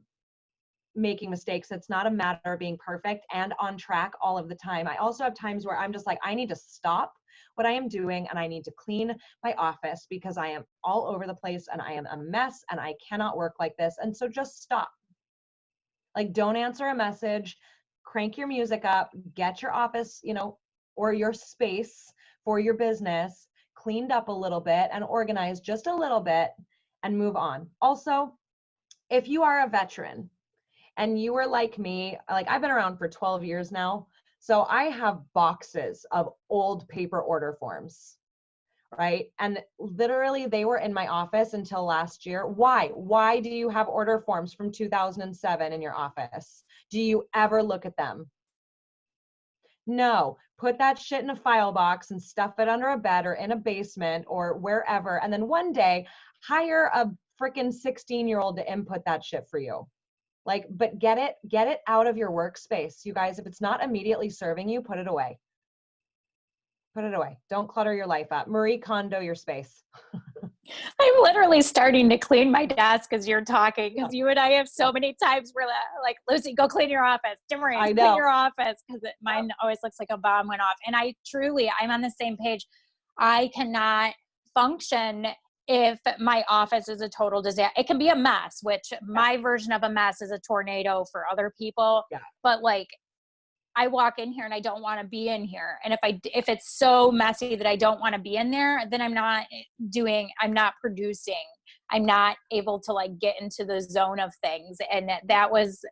making mistakes. It's not a matter of being perfect and on track all of the time. I also have times where I'm just like, I need to stop what I am doing and I need to clean my office because I am all over the place and I am a mess and I cannot work like this. And so just stop. Like, don't answer a message, crank your music up, get your office, or your space for your business cleaned up a little bit and organized just a little bit and move on. Also, if you are a veteran and you are like me, like I've been around for 12 years now, so I have boxes of old paper order forms, right? And literally they were in my office until last year. Why? Why do you have order forms from 2007 in your office? Do you ever look at them? No, put that shit in a file box and stuff it under a bed or in a basement or wherever. And then one day hire a freaking 16-year-old to input that shit for you. Like, but get it out of your workspace. You guys, if it's not immediately serving you, put it away. Put it away. Don't clutter your life up. Marie Kondo your space. I'm literally starting to clean my desk as you're talking, because you and I have so many times where like, Lucy, go clean your office. Timmery, I clean know. your office, because mine always looks like a bomb went off. And I'm on the same page. I cannot function if my office is a total disaster. It can be a mess, which my version of a mess is a tornado for other people. Yeah. But like, I walk in here and I don't want to be in here. And if it's so messy that I don't want to be in there, then I'm not producing. I'm not able to like get into the zone of things. And that was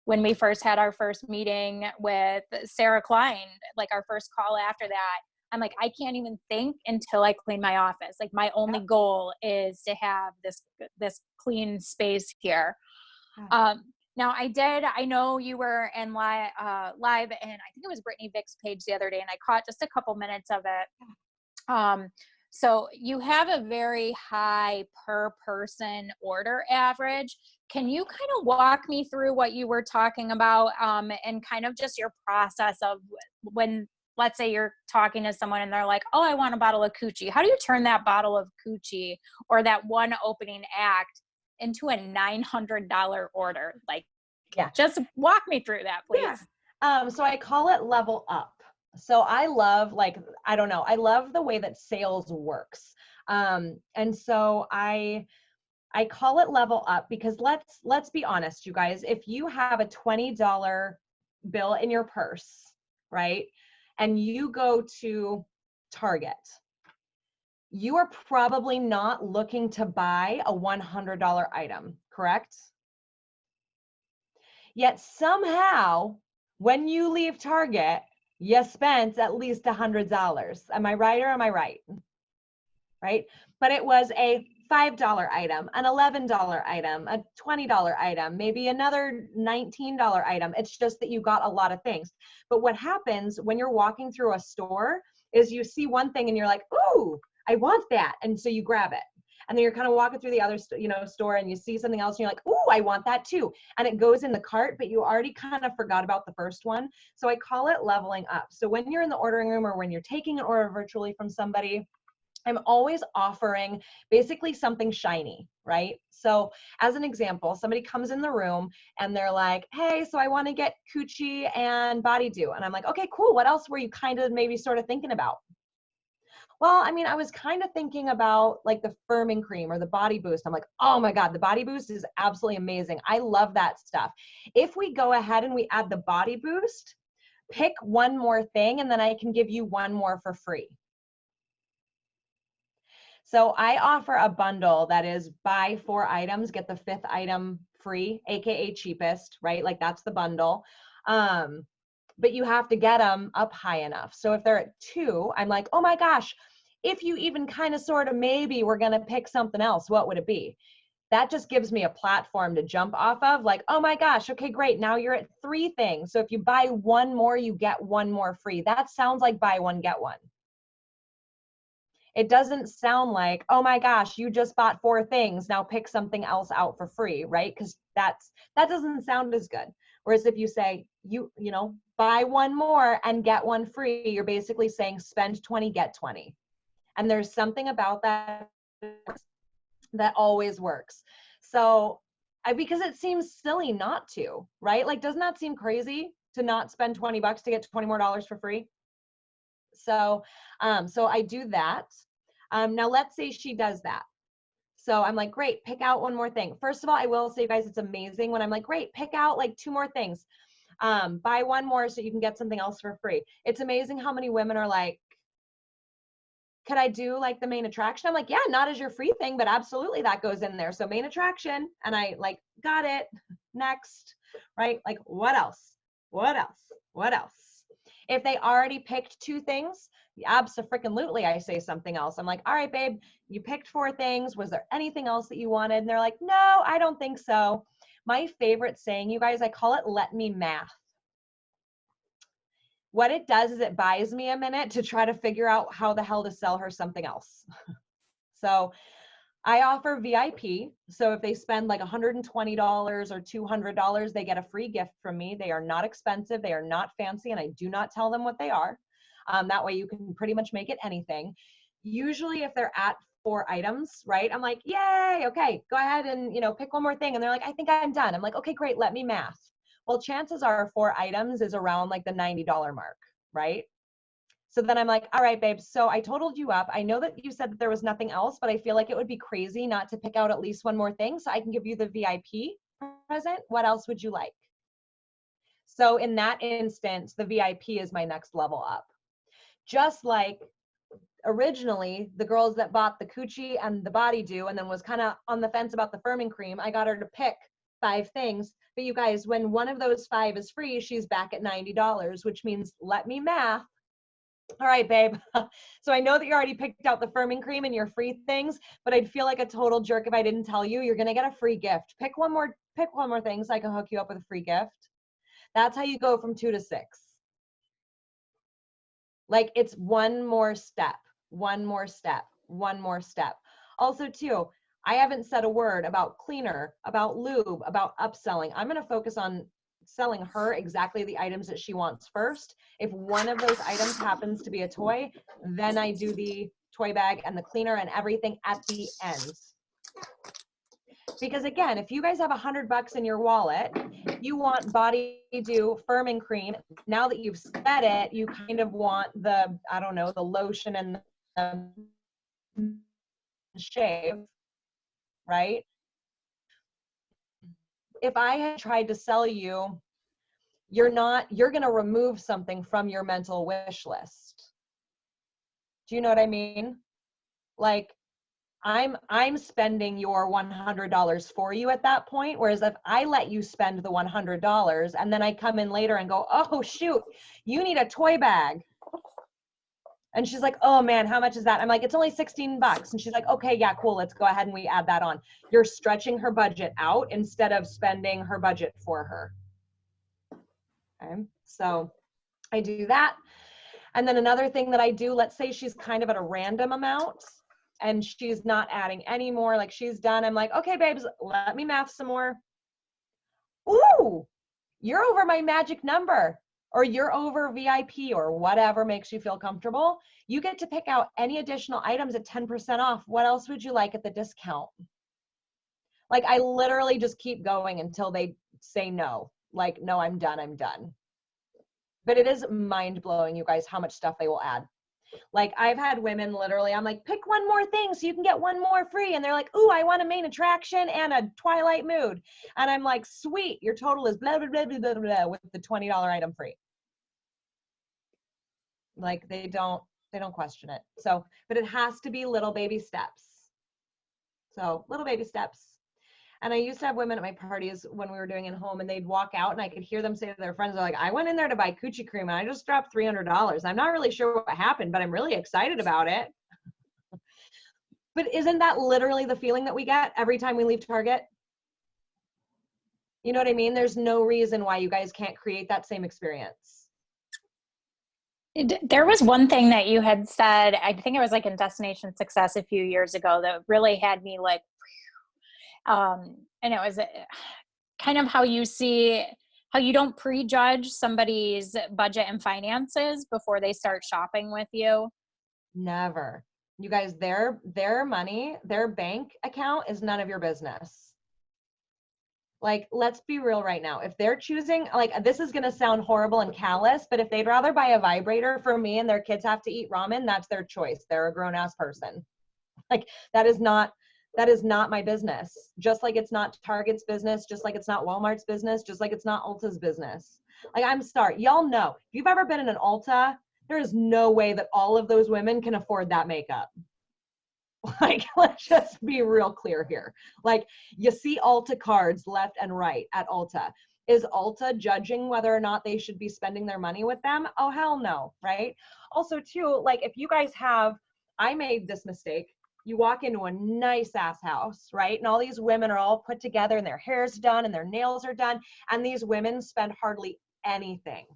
when we first had our first meeting with Sarah Klein, like our first call after that. I'm like, I can't even think until I clean my office. Like my only goal is to have this clean space here. Now I know you were in live, and I think it was Brittany Vick's page the other day, and I caught just a couple minutes of it. So you have a very high per person order average. Can you kind of walk me through what you were talking about, and kind of just your process of when, let's say you're talking to someone and they're like, oh, I want a bottle of coochie. How do you turn that bottle of coochie or that one opening act into a $900 order? Like, just walk me through that, please. Yeah. So I call it level up. So I love, I love the way that sales works. And so I call it level up because let's be honest, you guys, if you have a $20 bill in your purse, right? And you go to Target, you are probably not looking to buy a $100 item, correct? Yet somehow, when you leave Target, you spent at least $100. Am I right or am I right? Right? But it was a $5 item, an $11 item, a $20 item, maybe another $19 item. It's just that you got a lot of things. But what happens when you're walking through a store is you see one thing and you're like, ooh, I want that. And so you grab it. And then you're kind of walking through the other store and you see something else and you're like, ooh, I want that too. And it goes in the cart, but you already kind of forgot about the first one. So I call it leveling up. So when you're in the ordering room or when you're taking an order virtually from somebody, I'm always offering basically something shiny, right? So as an example, somebody comes in the room and they're like, hey, so I want to get coochie and body dew. And I'm like, okay, cool. What else were you kind of maybe sort of thinking about? Well, I mean, I was kind of thinking about like the firming cream or the body boost. I'm like, oh my God, the body boost is absolutely amazing. I love that stuff. If we go ahead and we add the body boost, pick one more thing and then I can give you one more for free. So I offer a bundle that is buy 4 items, get the 5th item free, AKA cheapest, right? Like that's the bundle. But you have to get them up high enough. So if they're at 2, I'm like, oh my gosh, if you even kind of sort of maybe we're going to pick something else, what would it be? That just gives me a platform to jump off of, like, oh my gosh, okay, great. Now you're at 3 things. So if you buy one more, you get one more free. That sounds like buy one, get one. It doesn't sound like, oh my gosh, you just bought 4 things. Now pick something else out for free, right? Because that doesn't sound as good. Whereas if you say, you know, buy one more and get one free, you're basically saying spend 20, get 20. And there's something about that that always works. So because it seems silly not to, right? Like, doesn't that seem crazy to not spend $20 to get $20 more for free? So, so I do that. Now let's say she does that. So I'm like, great, pick out one more thing. First of all, I will say, you guys, it's amazing when I'm like, great, pick out like 2 more things. Buy one more so you can get something else for free. It's amazing how many women are like, could I do like the main attraction? I'm like, yeah, not as your free thing, but absolutely that goes in there. So main attraction. And I like, got it. Next, right? Like, what else? What else? What else? If they already picked 2 things, abso-freaking-lutely, I say something else. I'm like, all right, babe, you picked 4 things. Was there anything else that you wanted? And they're like, no, I don't think so. My favorite saying, you guys, I call it, let me math. What it does is it buys me a minute to try to figure out how the hell to sell her something else. So I offer VIP. So if they spend like $120 or $200, they get a free gift from me. They are not expensive. They are not fancy. And I do not tell them what they are. That way you can pretty much make it anything. Usually if they're at 4 items, right? I'm like, yay, okay, go ahead and, pick one more thing. And they're like, I think I'm done. I'm like, okay, great, let me math. Well, chances are 4 items is around like the $90 mark, right? So then I'm like, all right, babe, so I totaled you up. I know that you said that there was nothing else, but I feel like it would be crazy not to pick out at least one more thing so I can give you the VIP present. What else would you like? So in that instance, the VIP is my next level up. Just like originally the girls that bought the coochie and the body dew and then was kind of on the fence about the firming cream, I got her to pick 5 things. But you guys, when one of those 5 is free, she's back at $90, which means, let me math. All right, babe. So I know that you already picked out the firming cream and your free things, but I'd feel like a total jerk if I didn't tell you. You're gonna get a free gift. Pick one more thing so I can hook you up with a free gift. That's how you go from 2 to 6. Like, it's one more step, one more step, one more step. Also, too, I haven't said a word about cleaner, about lube, about upselling. I'm going to focus on selling her exactly the items that she wants first. If one of those items happens to be a toy, then I do the toy bag and the cleaner and everything at the end. Because again, if you guys have $100 in your wallet, you want body dew firming cream. Now that you've said it, you kind of want the, I don't know, the lotion and the shave, right? If I had tried to sell you, you're going to remove something from your mental wish list. Do you know what I mean? Like, I'm spending your $100 for you at that point. Whereas if I let you spend the $100 and then I come in later and go, oh shoot, you need a toy bag. And she's like, oh man, how much is that? I'm like, it's only $16. And she's like, okay, yeah, cool. Let's go ahead and we add that on. You're stretching her budget out instead of spending her budget for her. Okay. So I do that. And then another thing that I do, let's say she's kind of at a random amount and she's not adding any more, like she's done. I'm like, okay, babes, let me math some more. Ooh, you're over my magic number, or you're over VIP, or whatever makes you feel comfortable. You get to pick out any additional items at 10% off. What else would you like at the discount? Like, I literally just keep going until they say no. Like, no, I'm done, I'm done. But it is mind blowing, you guys, how much stuff they will add. Like, I've had women literally, I'm like, pick one more thing so you can get one more free. And they're like, ooh, I want a main attraction and a Twilight mood. And I'm like, sweet, your total is blah, blah, blah, blah, blah, blah, with the $20 item free. Like, they don't question it. So, but it has to be little baby steps. So little baby steps. And I used to have women at my parties when we were doing it home, and they'd walk out and I could hear them say to their friends, they're like, I went in there to buy coochie cream and I just dropped $300. I'm not really sure what happened, but I'm really excited about it. But isn't that literally the feeling that we get every time we leave Target? You know what I mean? There's no reason why you guys can't create that same experience. There was one thing that you had said, I think it was like in Destination Success a few years ago, that really had me like, and it was kind of how you don't prejudge somebody's budget and finances before they start shopping with you. Never. You guys, their money, their bank account is none of your business. Like, let's be real right now. If they're choosing, like, this is going to sound horrible and callous, but if they'd rather buy a vibrator for me and their kids have to eat ramen, that's their choice. They're a grown-ass person. Like, that is not my business. Just like it's not Target's business, just like it's not Walmart's business, just like it's not Ulta's business. Like, I'm sorry. Y'all know, if you've ever been in an Ulta, there is no way that all of those women can afford that makeup. Like, let's just be real clear here. Like, you see Ulta cards left and right at Ulta. Is Ulta judging whether or not they should be spending their money with them? Oh, hell no, right? Also, too, like, if you guys I made this mistake. You walk into a nice ass house, right? And all these women are all put together and their hair's done and their nails are done. And these women spend hardly anything.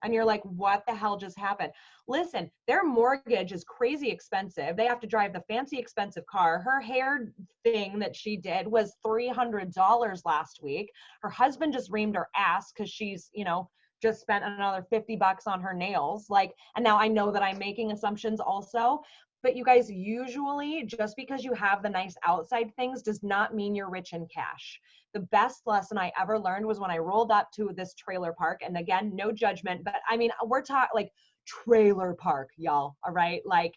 And you're like, what the hell just happened? Listen, their mortgage is crazy expensive. They have to drive the fancy expensive car. Her hair thing that she did was $300 last week. Her husband just reamed her ass because she's, you know, just spent another $50 on her nails. Like, and now I know that I'm making assumptions also. But you guys, usually just because you have the nice outside things does not mean you're rich in cash. The best lesson I ever learned was when I rolled up to this trailer park. And again, no judgment, but I mean, we're talking like trailer park, y'all. All right. Like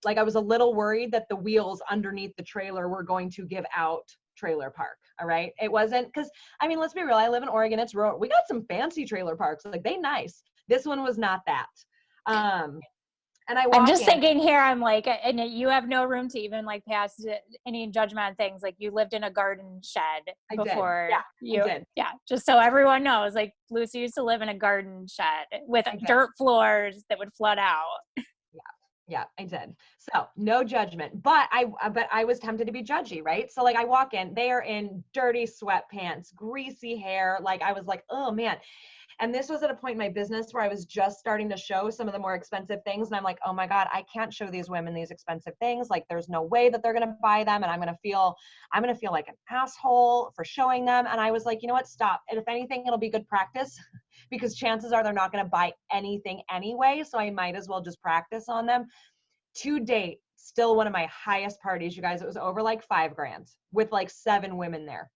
I was a little worried that the wheels underneath the trailer were going to give out trailer park. All right. It wasn't, because I mean, let's be real. I live in Oregon. It's rural. We got some fancy trailer parks. Like, they nice. This one was not that. And I'm just thinking here, I'm like, and you have no room to even like pass any judgment on things. Like, you lived in a garden shed before. I did. Yeah. Just so everyone knows, like, Lucy used to live in a garden shed with dirt floors that would flood out. Yeah, I did. So no judgment, but I was tempted to be judgy, right? So like, I walk in, they are in dirty sweatpants, greasy hair. Like, I was like, oh man. And this was at a point in my business where I was just starting to show some of the more expensive things. And I'm like, oh my God, I can't show these women these expensive things. Like, there's no way that they're going to buy them. And I'm going to feel like an asshole for showing them. And I was like, you know what, stop. And if anything, it'll be good practice because chances are they're not going to buy anything anyway. So I might as well just practice on them. To date, still one of my highest parties, you guys. It was over like $5,000 with like 7 women there.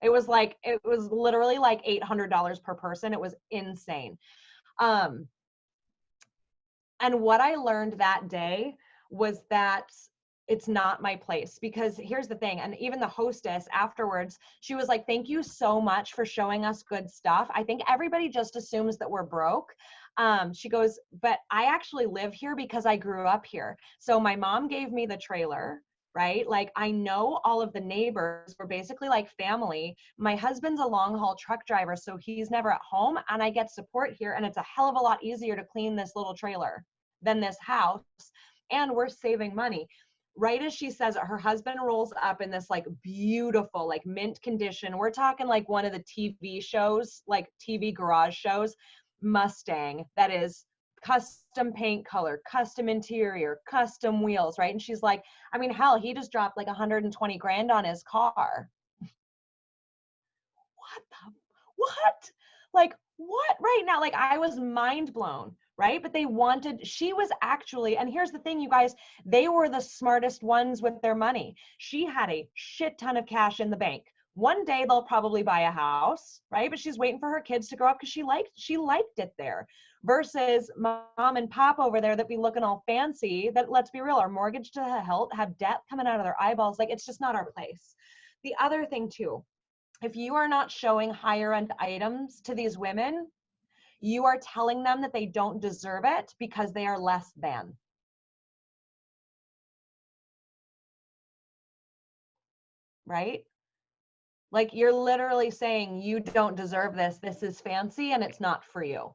It was literally like $800 per person. It was insane. And what I learned that day was that it's not my place, because here's the thing. And even the hostess afterwards, she was like, thank you so much for showing us good stuff. I think everybody just assumes that we're broke. She goes, but I actually live here because I grew up here. So my mom gave me the trailer, right? Like, I know all of the neighbors. We're basically like family. My husband's a long haul truck driver, so he's never at home, and I get support here. And it's a hell of a lot easier to clean this little trailer than this house. And we're saving money. Right as she says it, her husband rolls up in this like beautiful, like mint condition. We're talking like one of the TV shows, like TV garage shows, Mustang that is custom paint color, custom interior, custom wheels, right? And she's like, I mean, hell, he just dropped like 120 grand on his car. What? Like, what right now? Like, I was mind blown, right? But she was actually, and here's the thing, you guys, they were the smartest ones with their money. She had a shit ton of cash in the bank. One day they'll probably buy a house, right? But she's waiting for her kids to grow up because she liked it there. Versus mom and pop over there that be looking all fancy, that, let's be real, are mortgaged to the hilt, have debt coming out of their eyeballs. Like, it's just not our place. The other thing too, if you are not showing higher end items to these women, you are telling them that they don't deserve it because they are less than. Right? Like, you're literally saying you don't deserve this. This is fancy and it's not for you.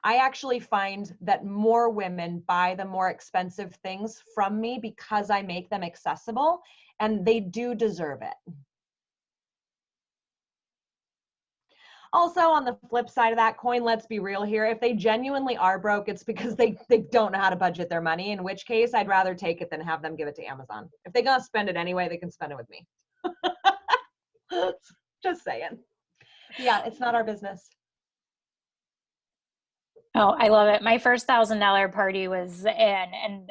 I actually find that more women buy the more expensive things from me because I make them accessible, and they do deserve it. Also, on the flip side of that coin, let's be real here. If they genuinely are broke, it's because they don't know how to budget their money, in which case I'd rather take it than have them give it to Amazon. If they're going to spend it anyway, they can spend it with me. Just saying. Yeah, it's not our business. Oh, I love it. My first $1,000 party was and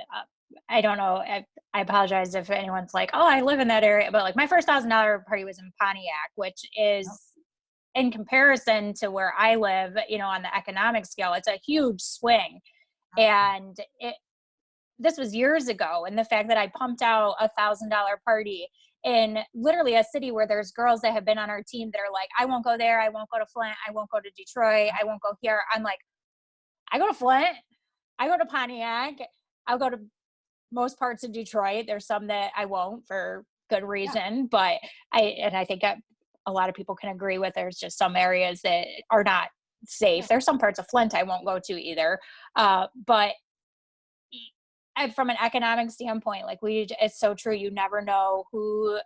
I don't know. I apologize if anyone's like, oh, I live in that area, but like, my first $1,000 party was in Pontiac, which is in comparison to where I live, you know, on the economic scale, it's a huge swing. And this was years ago. And the fact that I pumped out $1,000 party in literally a city where there's girls that have been on our team that are like, I won't go there. I won't go to Flint. I won't go to Detroit. I won't go here. I'm like, I go to Flint, I go to Pontiac, I'll go to most parts of Detroit. There's some that I won't for good reason, but I think a lot of people can agree with, there's just some areas that are not safe. There's some parts of Flint I won't go to either. But from an economic standpoint, like it's so true. You never know who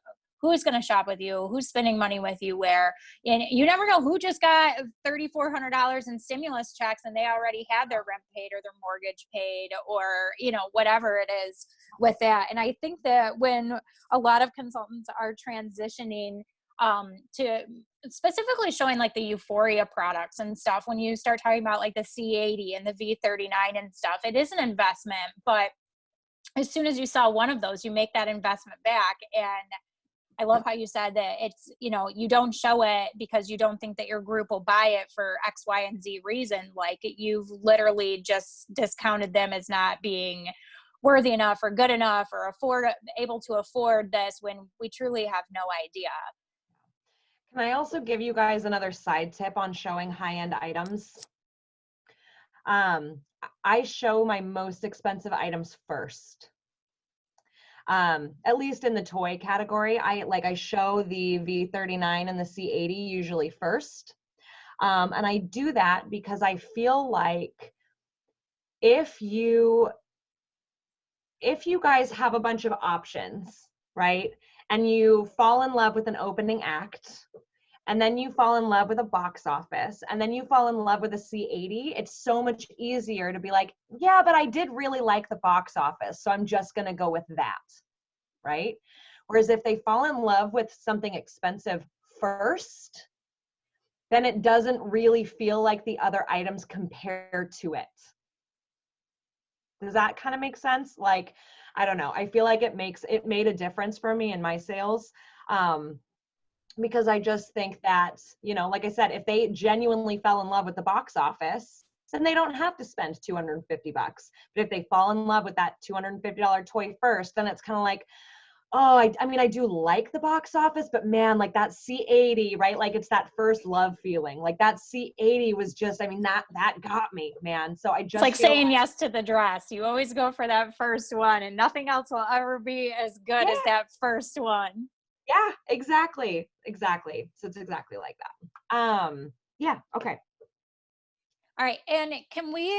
who's going to shop with you, who's spending money with you where, and you never know who just got $3,400 in stimulus checks and they already had their rent paid or their mortgage paid or, you know, whatever it is with that. And I think that when a lot of consultants are transitioning to specifically showing like the Euphoria products and stuff, when you start talking about like the C80 and the V39 and stuff, it is an investment, but as soon as you sell one of those, you make that investment back. And I love how you said that it's, you know, you don't show it because you don't think that your group will buy it for X, Y, and Z reason. Like you've literally just discounted them as not being worthy enough or good enough or able to afford this when we truly have no idea. Can I also give you guys another side tip on showing high-end items? I show my most expensive items first. At least in the toy category, I show the V39 and the C80 usually first. And I do that because I feel like if you guys have a bunch of options, right? And you fall in love with an opening act, and then you fall in love with a box office, and then you fall in love with a C80, it's so much easier to be like, yeah, but I did really like the box office, so I'm just gonna go with that, right? Whereas if they fall in love with something expensive first, then it doesn't really feel like the other items compare to it. Does that kind of make sense? Like, I don't know. I feel like it made a difference for me in my sales. Because I just think that, you know, like I said, if they genuinely fell in love with the box office, then they don't have to spend $250. But if they fall in love with that $250 toy first, then it's kind of like, oh, I mean, I do like the box office, but man, like that C80, right? Like it's that first love feeling. Like that C80 was just, I mean, that got me, man. So I just It's like saying yes to the dress. You always go for that first one and nothing else will ever be as good as that first one. Yeah, exactly. So it's exactly like that. Yeah, okay. All right, and can we,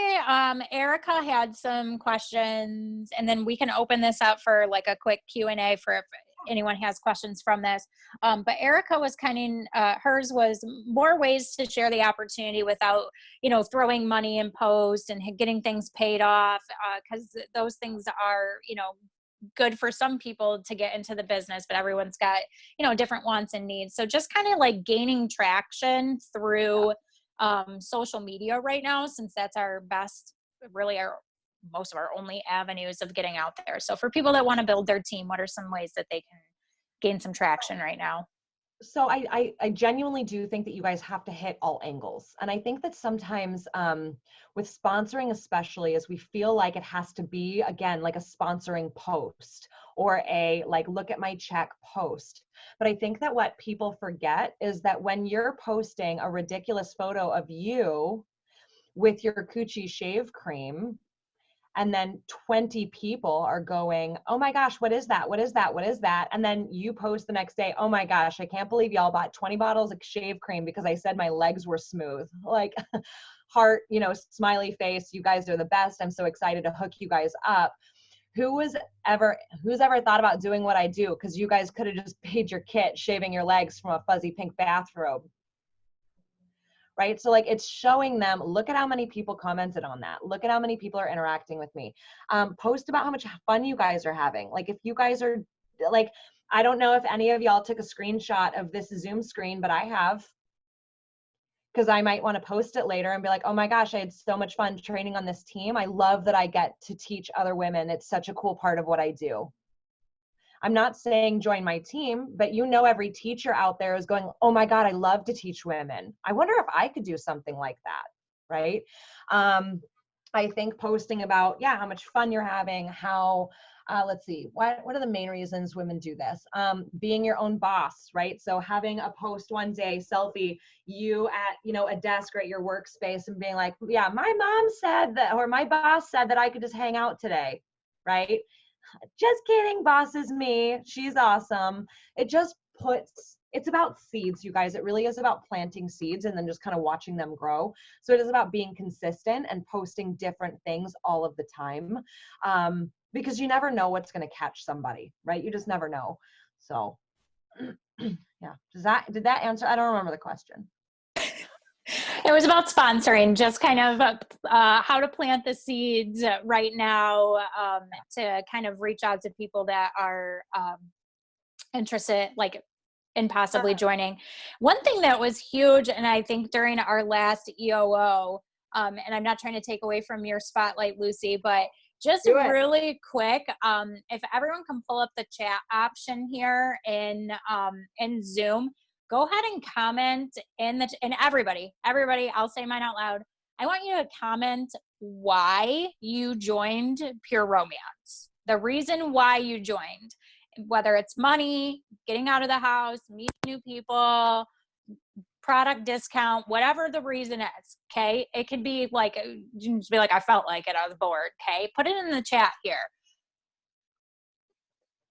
Erica had some questions, and then we can open this up for like a quick Q&A for if anyone has questions from this. But Erica was hers was more ways to share the opportunity without, you know, throwing money in post and getting things paid off, because those things are, you know, good for some people to get into the business, but everyone's got, you know, different wants and needs. So just kind of like gaining traction through social media right now, since that's our best, really most of our only avenues of getting out there. So for people that want to build their team, what are some ways that they can gain some traction right now? So I genuinely do think that you guys have to hit all angles. And I think that sometimes with sponsoring, especially, as we feel like it has to be, again, like a sponsoring post or a like, look at my check post. But I think that what people forget is that when you're posting a ridiculous photo of you with your Coochie shave cream, and then 20 people are going, oh my gosh, what is that? What is that? What is that? And then you post the next day, oh my gosh, I can't believe y'all bought 20 bottles of shave cream because I said my legs were smooth. Like heart, you know, smiley face, you guys are the best. I'm so excited to hook you guys up. Who's ever thought about doing what I do? Because you guys could have just paid your kit shaving your legs from a fuzzy pink bathrobe. Right? So like it's showing them, look at how many people commented on that. Look at how many people are interacting with me. Post about how much fun you guys are having. Like if you guys are like, I don't know if any of y'all took a screenshot of this Zoom screen, but I have, because I might want to post it later and be like, oh my gosh, I had so much fun training on this team. I love that I get to teach other women. It's such a cool part of what I do. I'm not saying join my team, but you know, every teacher out there is going, oh my God, I love to teach women. I wonder if I could do something like that, right? I think posting about, yeah, how much fun you're having, how, let's see, what are the main reasons women do this? Being your own boss, right? So having a post one day, selfie, you at, you know, a desk or at your workspace and being like, yeah, my mom said that, or my boss said that I could just hang out today, right? Just kidding, boss is me. She's awesome. It just it's about seeds, you guys. It really is about planting seeds and then just kind of watching them grow. So it is about being consistent and posting different things all of the time, because you never know what's going to catch somebody, right? You just never know. So Yeah. Did that answer? I don't remember the question. It was about sponsoring, just kind of how to plant the seeds right now to kind of reach out to people that are interested, like in possibly joining. One thing that was huge, and I think during our last EOO, and I'm not trying to take away from your spotlight, Lucy, but just really quick, if everyone can pull up the chat option here in Zoom, go ahead and comment and everybody, I'll say mine out loud. I want you to comment why you joined Pure Romance, the reason why you joined, whether it's money, getting out of the house, meeting new people, product discount, whatever the reason is, okay? It could be like, you just be like, I felt like it, I was bored, okay? Put it in the chat here.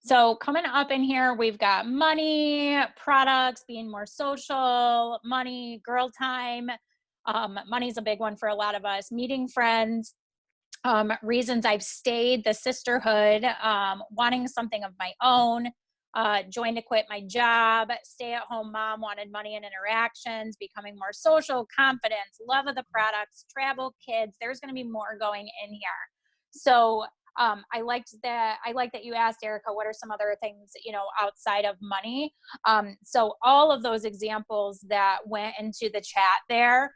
So coming up in here, we've got money, products, being more social, money, girl time. Money's a big one for a lot of us. Meeting friends, reasons I've stayed, the sisterhood, wanting something of my own, joined to quit my job, stay-at-home mom, wanted money and interactions, becoming more social, confidence, love of the products, travel, kids. There's going to be more going in here. So I like that you asked, Erica, what are some other things, outside of money? So all of those examples that went into the chat there,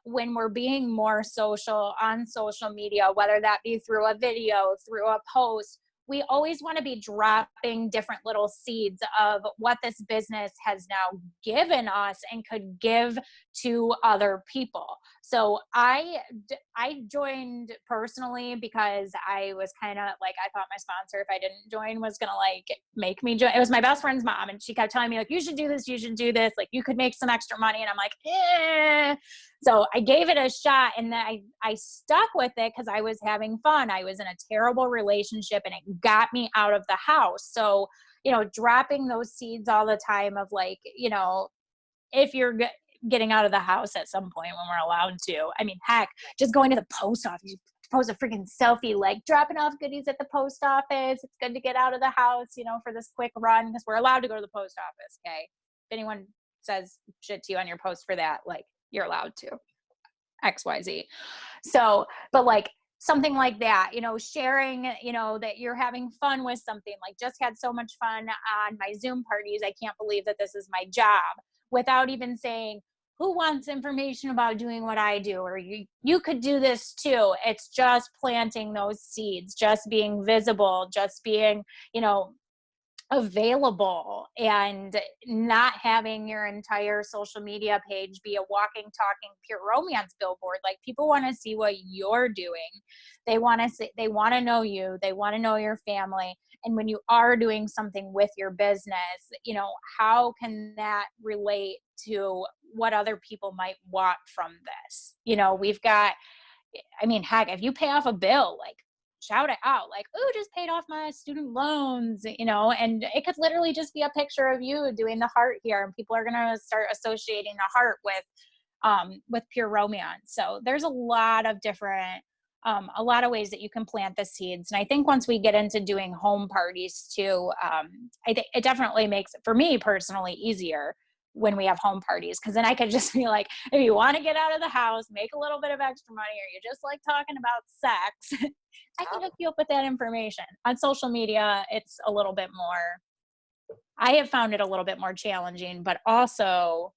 when we're being more social on social media, whether that be through a video, through a post, we always want to be dropping different little seeds of what this business has now given us and could give to other people. So I joined personally because I was kind of like, I thought my sponsor, if I didn't join, was going to like make me join. It was my best friend's mom. And she kept telling me like, you should do this. You should do this. Like you could make some extra money. And I'm like, eh. So I gave it a shot, and then I stuck with it because I was having fun. I was in a terrible relationship and it got me out of the house. So, dropping those seeds all the time of like, if you're getting out of the house at some point when we're allowed to, I mean, heck, just going to the post office, you post a freaking selfie, like dropping off goodies at the post office. It's good to get out of the house, for this quick run, because we're allowed to go to the post office. Okay. If anyone says shit to you on your post for that, like, you're allowed to XYZ. So, but like something like that, sharing, that you're having fun with something, like just had so much fun on my Zoom parties. I can't believe that this is my job, without even saying, who wants information about doing what I do? Or you could do this too. It's just planting those seeds, just being visible, just being, available, and not having your entire social media page be a walking, talking Pure Romance billboard. Like, people want to see what you're doing. They want to know you. They want to know your family. And when you are doing something with your business, how can that relate to what other people might want from this? We've got, heck, if you pay off a bill, like, shout it out, like, oh, just paid off my student loans, and it could literally just be a picture of you doing the heart here, and people are going to start associating the heart with Pure Romance. So there's a lot of different, a lot of ways that you can plant the seeds. And I think once we get into doing home parties too, I think it definitely makes it, for me personally, easier when we have home parties, because then I could just be like, if you want to get out of the house, make a little bit of extra money, or you just like talking about sex, I can hook you up with that information. On social media, it's a little bit more, I have found it a little bit more challenging, but also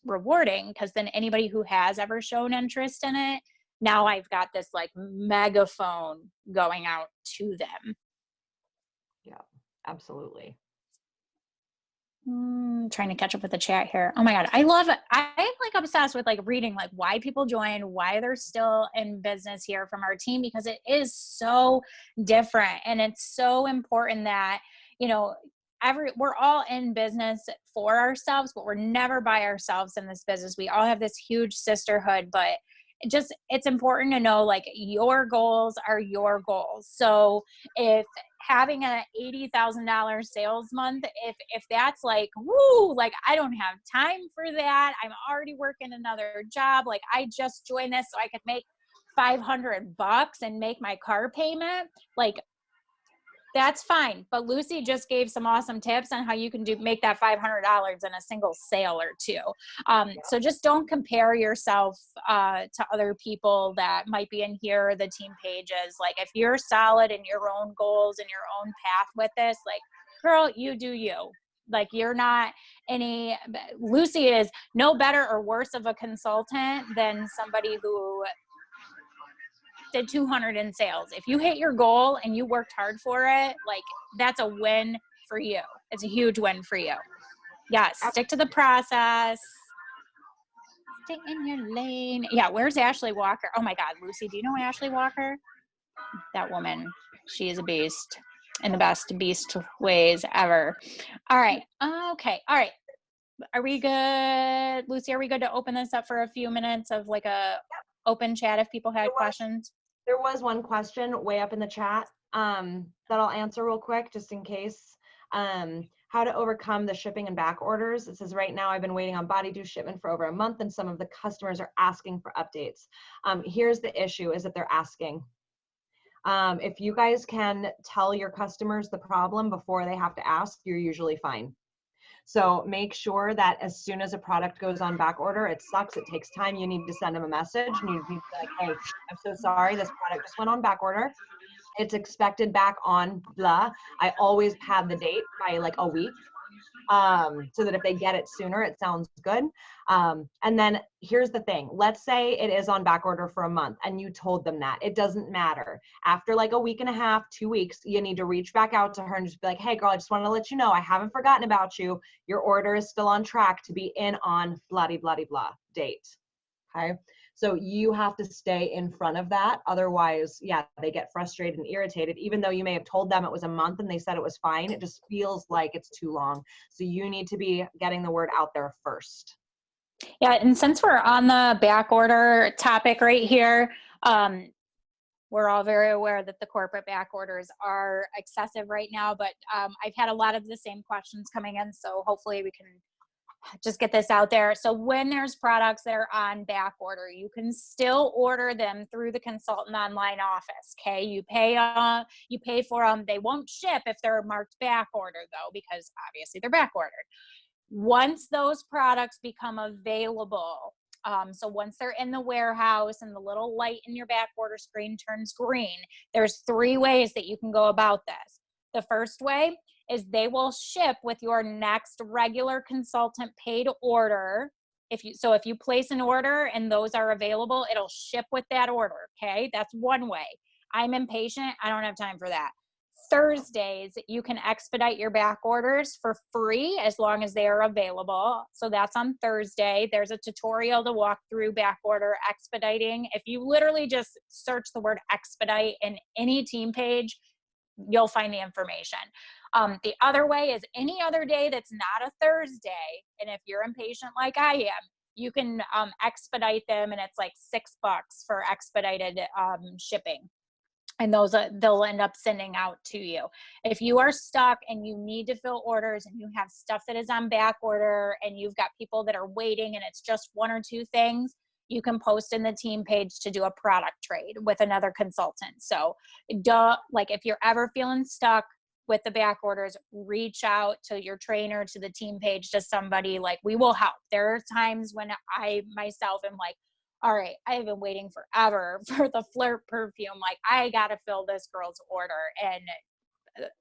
rewarding, because then anybody who has ever shown interest in it, now I've got this like megaphone going out to them. Yeah, absolutely. Trying to catch up with the chat here. Oh my God. I'm like obsessed with like reading like why people join, why they're still in business here from our team, because it is so different. And it's so important that, we're all in business for ourselves, but we're never by ourselves in this business. We all have this huge sisterhood, but it's important to know, like, your goals are your goals. So if having a $80,000 sales month, if that's like, woo, like, I don't have time for that, I'm already working another job, like, I just joined this so I could make $500 and make my car payment, like, That's fine. But Lucy just gave some awesome tips on how you can make that $500 in a single sale or two. So just don't compare yourself to other people that might be in here, the team pages. Like if you're solid in your own goals and your own path with this, like, girl, you do you. Like you're not Lucy is no better or worse of a consultant than somebody who did 200 in sales. If you hit your goal and you worked hard for it, like that's a win for you. It's a huge win for you. Yeah, stick to the process. Stay in your lane. Yeah, where's Ashley Walker? Oh my God, Lucy, do you know Ashley Walker? That woman, she is a beast in the best beast ways ever. All right, okay, all right. Are we good, Lucy? Are we good to open this up for a few minutes of like a open chat if people had questions? There was one question way up in the chat that I'll answer real quick, just in case. How to overcome the shipping and back orders. It says, right now I've been waiting on body do shipment for over a month and some of the customers are asking for updates. Here's the issue is that they're asking. If you guys can tell your customers the problem before they have to ask, you're usually fine. So make sure that as soon as a product goes on back order, it sucks, it takes time, you need to send them a message and you need to be like, hey, I'm so sorry, this product just went on back order. It's expected back on blah. I always pad the date by like a week so that if they get it sooner, it sounds good. And then here's the thing. Let's say it is on back order for a month and you told them that. It doesn't matter. After like a week and a half, 2 weeks, you need to reach back out to her and just be like, hey girl, I just wanted to let you know I haven't forgotten about you. Your order is still on track to be in on blah date. Okay. So you have to stay in front of that. Otherwise, yeah, they get frustrated and irritated, even though you may have told them it was a month and they said it was fine. It just feels like it's too long. So you need to be getting the word out there first. Yeah, and since we're on the back order topic right here, we're all very aware that the corporate back orders are excessive right now, but I've had a lot of the same questions coming in, so hopefully we can just get this out there. So when there's products that are on back order, you can still order them through the consultant online office. Okay, you pay for them. They won't ship if they're marked back order though, because obviously they're back ordered. Once those products become available, so once they're in the warehouse and the little light in your back order screen turns green, there's 3 ways that you can go about this. The first way is they will ship with your next regular consultant paid order. If you place an order and those are available, it'll ship with that order, okay? That's one way. I'm impatient, I don't have time for that. Thursdays, you can expedite your back orders for free as long as they are available. So that's on Thursday. There's a tutorial to walk through back order expediting. If you literally just search the word expedite in any team page, you'll find the information. The other way is any other day that's not a Thursday. And if you're impatient like I am, you can expedite them and it's like $6 for expedited shipping. And those they'll end up sending out to you. If you are stuck and you need to fill orders and you have stuff that is on back order and you've got people that are waiting and it's just 1 or 2 things, you can post in the team page to do a product trade with another consultant. So like if you're ever feeling stuck with the back orders, reach out to your trainer, to the team page, to somebody. Like we will help. There are times when I myself am like, all right, I've been waiting forever for the Flirt perfume. Like I got to fill this girl's order, and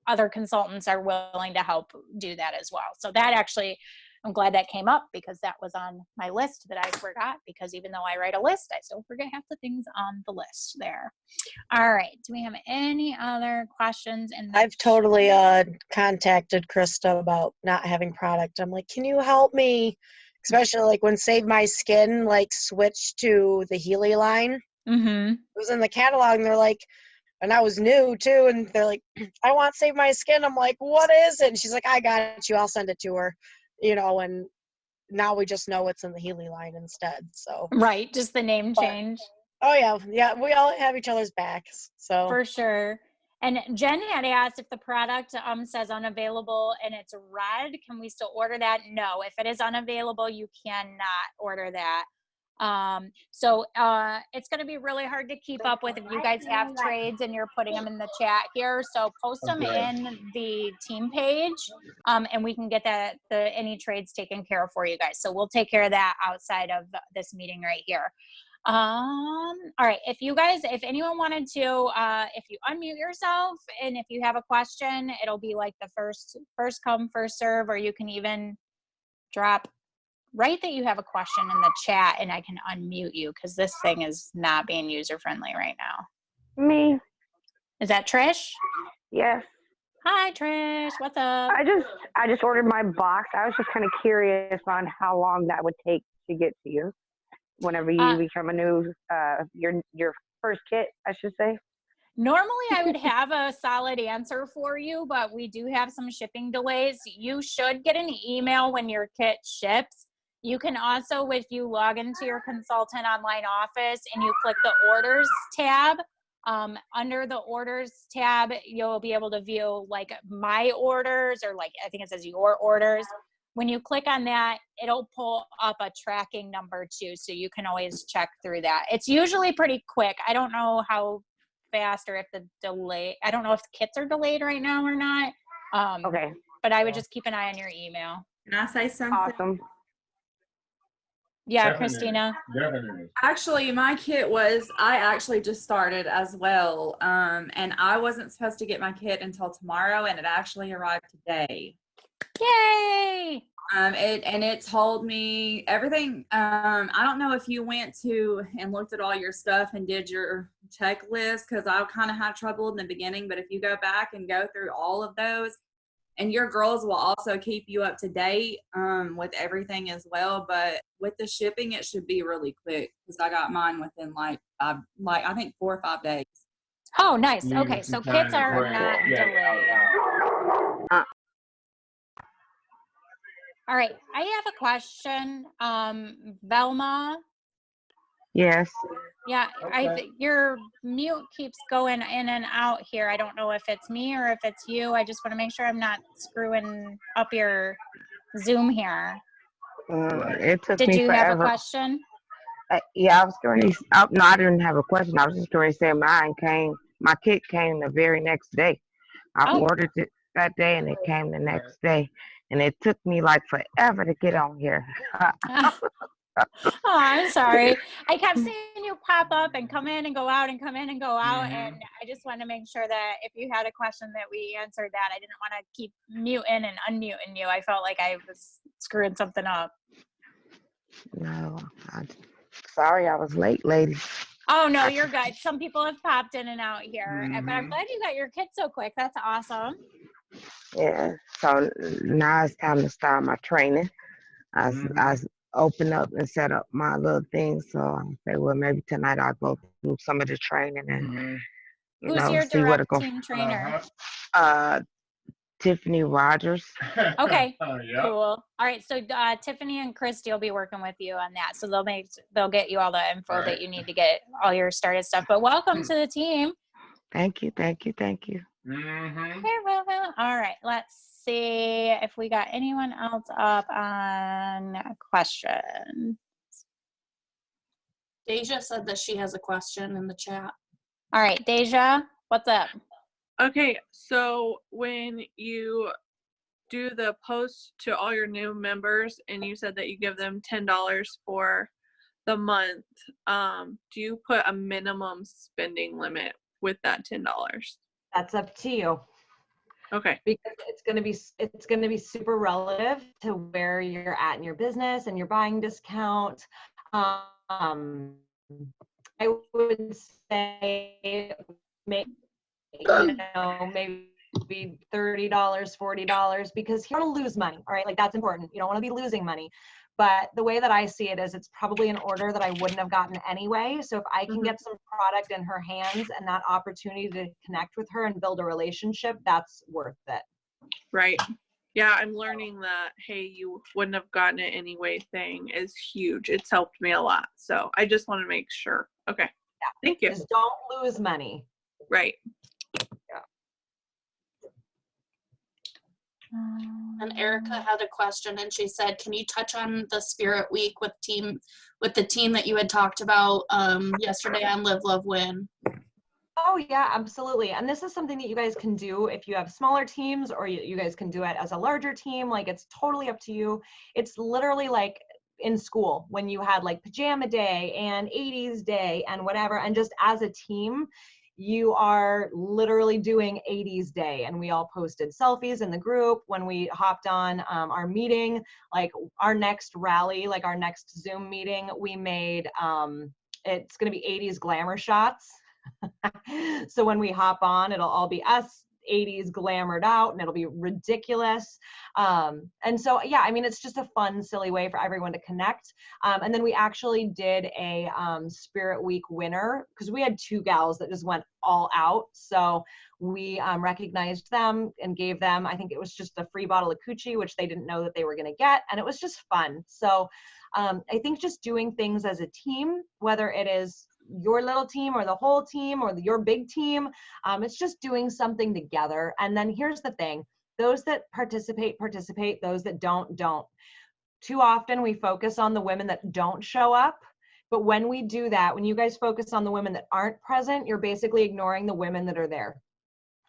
other consultants are willing to help do that as well. So that actually, I'm glad that came up because that was on my list that I forgot, because even though I write a list, I still forget half the things on the list there. All right. Do we have any other questions? I've totally contacted Krista about not having product. I'm like, can you help me? Especially like when Save My Skin like switched to the Healy line. Mm-hmm. It was in the catalog and they're like, and I was new too, and they're like, I want Save My Skin. I'm like, what is it? And she's like, I got you. I'll send it to her. You know, and now we just know it's in the Healy line instead. So right, just the name change. Oh yeah, we all have each other's backs. So for sure. And Jen had asked if the product says unavailable and it's red, can we still order that? No, if it is unavailable, you cannot order that. So it's going to be really hard to keep up with if you guys have trades and you're putting them in the chat here. So post them in the team page, and we can get any trades taken care of for you guys. So we'll take care of that outside of this meeting right here. All right, if anyone wanted to, if you unmute yourself and if you have a question, it'll be like the first come, first serve, or you can even write that you have a question in the chat and I can unmute you because this thing is not being user friendly right now. Me. Is that Trish? Yes. Hi Trish, what's up? I just ordered my box. I was just kind of curious on how long that would take to get to you whenever you become a new your first kit, I should say. Normally I would have a solid answer for you, but we do have some shipping delays. You should get an email when your kit ships. You can also, if you log into your consultant online office and you click the orders tab, under the orders tab, you'll be able to view like my orders, or like, I think it says your orders. When you click on that, it'll pull up a tracking number too. So you can always check through that. It's usually pretty quick. I don't know how fast or if the delay, I don't know if the kits are delayed right now or not. Okay. But I would just keep an eye on your email. Can I say something? Awesome. Yeah, Definitely. Christina. Definitely. Actually, my kit I actually just started as well. And I wasn't supposed to get my kit until tomorrow, and it actually arrived today. Yay! It told me everything. I don't know if you went to and looked at all your stuff and did your checklist, because I kind of had trouble in the beginning, but if you go back and go through all of those, and your girls will also keep you up to date with everything as well. But with the shipping, it should be really quick because I got mine within I think 4 or 5 days. Oh, nice. Okay, so kits are not delayed. All right, I have a question. Velma. Yes. Yeah, your mute keeps going in and out here. I don't know if it's me or if it's you. I just want to make sure I'm not screwing up your Zoom here. It took Did me you forever. have a question? Yeah, I was going to. No, I didn't have a question. I was just going to say my kit came the very next day. I ordered it that day and it came the next day. And it took me like forever to get on here. Oh, I'm sorry. I kept seeing you pop up and come in and go out and come in and go out. And I just wanted to make sure that if you had a question that we answered that. I didn't want to keep muting and unmuting you. I felt like I was screwing something up. No, sorry I was late, lady. Oh, no, you're good. Some people have popped in and out here. But I'm glad you got your kit so quick. That's awesome. Yeah, so now it's time to start my training. I open up and set up my little thing. So I say, well, maybe tonight I'll go through some of the training and Who's your see what it goes. team trainer? Tiffany Rogers. Okay, cool. All right, so Tiffany and Christy will be working with you on that. So they'll get you all the info that you need to get all your started stuff. But welcome to the team. Thank you. All right, let's see if we got anyone else up on a question. Deja said that she has a question in the chat. All right, Deja, what's up? Okay, so when you do the post to all your new members and you said that you give them $10 for the month, do you put a minimum spending limit with that $10? That's up to you. Okay. Because it's going to be super relative to where you're at in your business and your buying discount. I would say maybe $30, $40, because you don't want to lose money. All right, like that's important. You don't want to be losing money. But the way that I see it is it's probably an order that I wouldn't have gotten anyway. So if I can get some product in her hands and that opportunity to connect with her and build a relationship, that's worth it. Right. Yeah, I'm learning that, hey, you wouldn't have gotten it anyway thing is huge. It's helped me a lot. So I just want to make sure. Okay. Yeah. Thank you. Just don't lose money. Right. And Erica had a question, and she said, "Can you touch on the Spirit Week with the team that you had talked about yesterday on Live, Love, Win?" Oh yeah, absolutely. And this is something that you guys can do if you have smaller teams, or you guys can do it as a larger team. Like, it's totally up to you. It's literally like in school when you had like pajama day and 80s day and whatever. And just as a team, you are literally doing 80s day. And we all posted selfies in the group when we hopped on our meeting, like our next rally, like our next Zoom meeting, we made, it's going to be 80s glamour shots. So when we hop on, it'll all be us 80s glamored out, and it'll be ridiculous. And so, yeah, I mean, it's just a fun, silly way for everyone to connect. And then we actually did a Spirit Week winner, because we had 2 gals that just went all out. So we recognized them and gave them, I think it was just a free bottle of coochie, which they didn't know that they were going to get. And it was just fun. So I think just doing things as a team, whether it is your little team or the whole team or your big team, it's just doing something together. And then here's the thing, those that participate, those that don't. Too often we focus on the women that don't show up. But when we do that, when you guys focus on the women that aren't present, you're basically ignoring the women that are there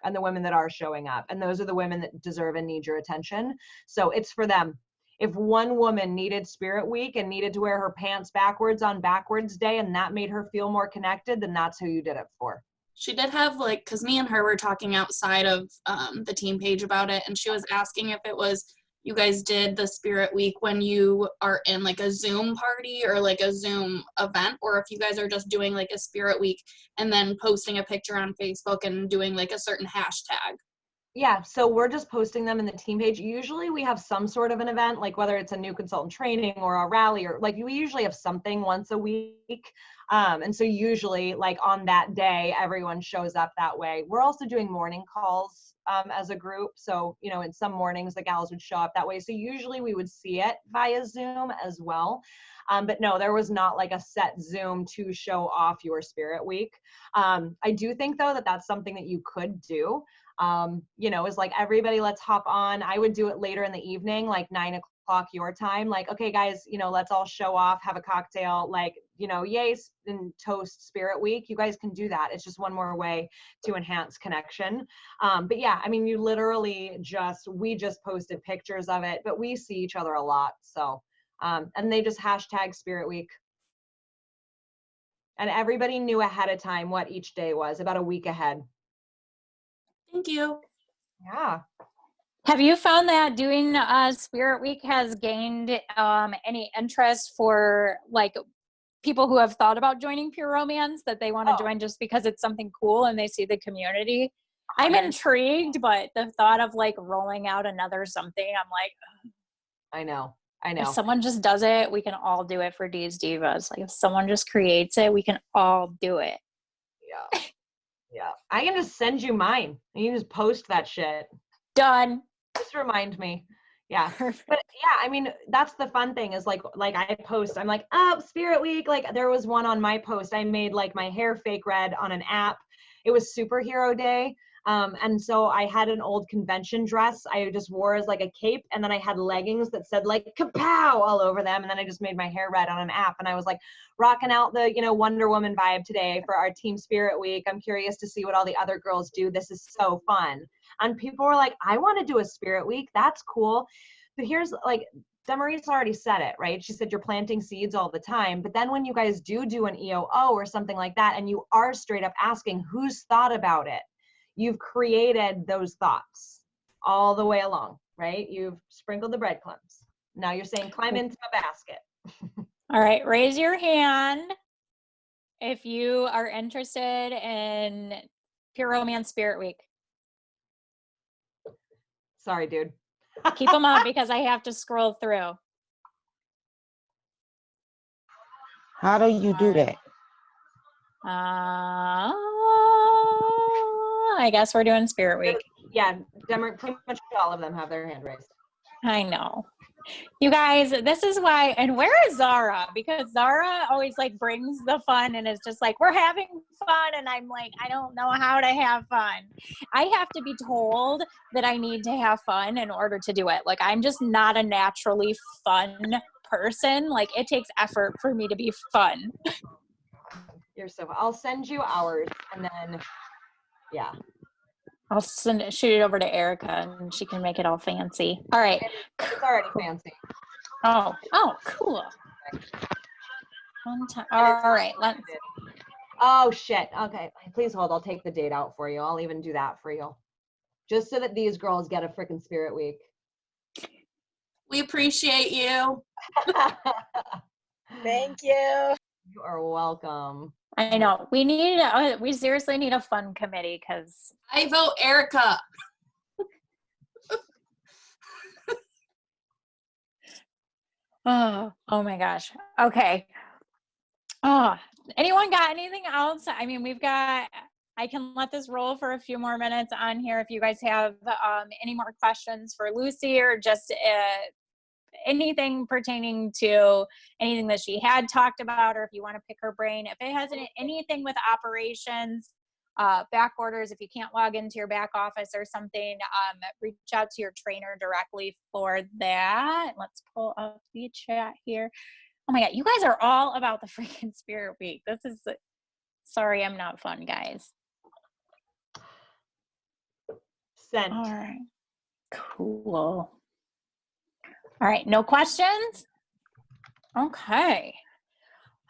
and the women that are showing up. And those are the women that deserve and need your attention. So it's for them. If one woman needed Spirit Week and needed to wear her pants backwards on backwards day, and that made her feel more connected, then that's who you did it for. She did have, like, because me and her were talking outside of the team page about it, and she was asking if it was you guys did the Spirit Week when you are in like a Zoom party or like a Zoom event, or if you guys are just doing like a Spirit Week and then posting a picture on Facebook and doing like a certain hashtag. Yeah, so we're just posting them in the team page. Usually we have some sort of an event, like whether it's a new consultant training or a rally, or like we usually have something once a week. And so usually like on that day, everyone shows up that way. We're also doing morning calls as a group. So, you know, in some mornings the gals would show up that way. So usually we would see it via Zoom as well. But no, there was not like a set Zoom to show off your Spirit Week. I do think though that that's something that you could do. You know, is like, everybody, let's hop on. I would do it later in the evening, like 9 o'clock your time. Like, okay, guys, you know, let's all show off, have a cocktail, like, you know, yay, and toast Spirit Week. You guys can do that. It's just one more way to enhance connection. But yeah, I mean, you literally we just posted pictures of it, but we see each other a lot. So, and they just hashtag Spirit Week. And everybody knew ahead of time what each day was, about a week ahead. Thank you. Yeah. Have you found that doing Spirit Week has gained any interest for like people who have thought about joining Pure Romance, that they want to join just because it's something cool and they see the community? I'm intrigued, but the thought of like rolling out another something, I'm like, ugh. I know. If someone just does it, we can all do it for D's Divas. Like if someone just creates it, we can all do it. Yeah. Yeah. I can just send you mine. And you just post that shit. Done. Just remind me. Yeah. Perfect. But yeah, I mean, that's the fun thing is like I post, I'm like, oh, Spirit Week. Like there was one on my post. I made like my hair fake red on an app. It was superhero day. And so I had an old convention dress I just wore as like a cape, and then I had leggings that said like kapow all over them, and then I just made my hair red on an app, and I was like rocking out the, you know, Wonder Woman vibe today for our Team Spirit Week. I'm curious to see what all the other girls do. This is so fun. And people were like, I want to do a Spirit Week. That's cool. But here's like, Demarise already said it, right? She said you're planting seeds all the time. But then when you guys do an EOO or something like that, and you are straight up asking who's thought about it, you've created those thoughts all the way along, right? You've sprinkled the breadcrumbs. Now you're saying climb into a basket. All right, raise your hand if you are interested in Pure Romance Spirit Week. Sorry, dude. Keep them up because I have to scroll through. How do you do that? I guess we're doing Spirit Week. Yeah, pretty much all of them have their hand raised. I know. You guys, this is why, and where is Zara? Because Zara always like brings the fun and is just like, we're having fun. And I'm like, I don't know how to have fun. I have to be told that I need to have fun in order to do it. Like, I'm just not a naturally fun person. Like, it takes effort for me to be fun. You're so, I'll send you ours and then, yeah. I'll shoot it over to Erica and she can make it all fancy. All right. It's already fancy. Oh, cool. One time. All right. Let's. Oh shit. Okay. Please hold. I'll take the date out for you. I'll even do that for you. Just so that these girls get a freaking Spirit Week. We appreciate you. Thank you. You are welcome. I know. We seriously need a fun committee because I vote Erica. oh my gosh. Okay. Anyone got anything else? I mean, I can let this roll for a few more minutes on here if you guys have any more questions for Lucy or just anything pertaining to anything that she had talked about, or if you want to pick her brain. If it has anything with operations, back orders, if you can't log into your back office or something, reach out to your trainer directly for that. Let's pull up the chat here. Oh my God, you guys are all about the freaking Spirit Week. This is, sorry, I'm not fun, guys. Sent. All right, cool. All right, no questions? Okay.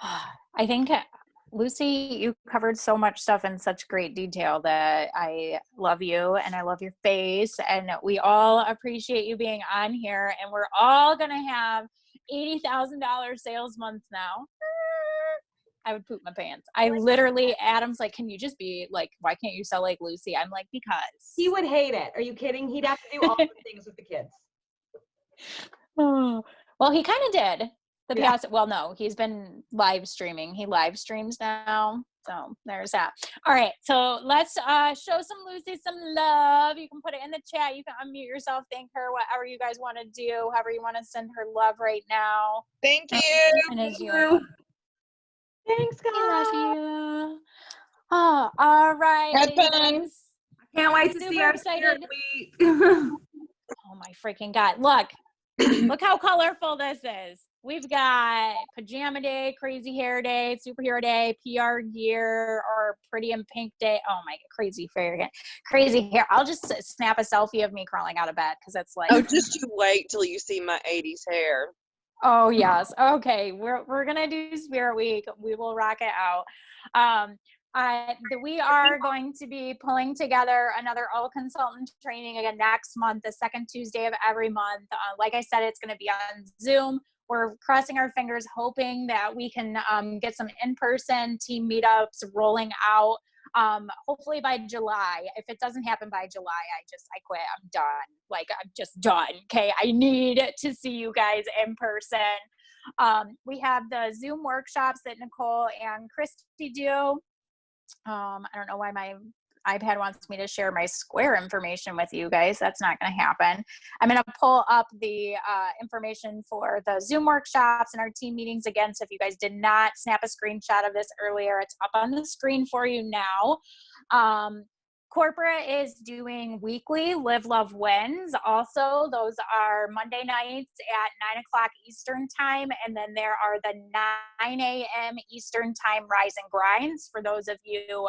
I think, Lucy, you covered so much stuff in such great detail that I love you and I love your face, and we all appreciate you being on here, and we're all going to have $80,000 sales months now. I would poop my pants. I literally, Adam's like, can you just be like, why can't you sell like Lucy? I'm like, because. He would hate it. Are you kidding? He'd have to do all the things with the kids. Oh, well, he kind of did. Well, no, he's been live streaming. He live streams now. So there's that. All right. So let's show some Lucy some love. You can put it in the chat. You can unmute yourself. Thank her, whatever you guys want to do, however you want to send her love right now. Thank you. And as you. Thanks, guys. I love you. Oh, all right. Have you fun. guys. Can't wait to Super see our excited. Spirit Week. Oh my freaking God. Look how colorful this is. We've got Pajama Day, Crazy Hair Day, Superhero Day, PR Gear, or Pretty in Pink Day. Oh my God, Crazy Hair. Crazy Hair. I'll just snap a selfie of me crawling out of bed because it's like. Oh, just you wait till you see my 80s hair. Oh, yes. Okay. We're going to do Spirit Week. We will rock it out. We are going to be pulling together another all consultant training again next month, the second Tuesday of every month. Like I said, it's going to be on Zoom. We're crossing our fingers, hoping that we can get some in-person team meetups rolling out. Hopefully by July. If it doesn't happen by July, I quit. I'm done. Like, I'm just done. Okay. I need to see you guys in person. We have the Zoom workshops that Nicole and Christy do. I don't know why my iPad wants me to share my Square information with you guys. That's not going to happen. I'm going to pull up the information for the Zoom workshops and our team meetings again. So if you guys did not snap a screenshot of this earlier, it's up on the screen for you now. Corporate is doing weekly Live, Love, Wins. Also, those are Monday nights at 9 o'clock Eastern time. And then there are the 9 a.m. Eastern time Rise and Grinds. For those of you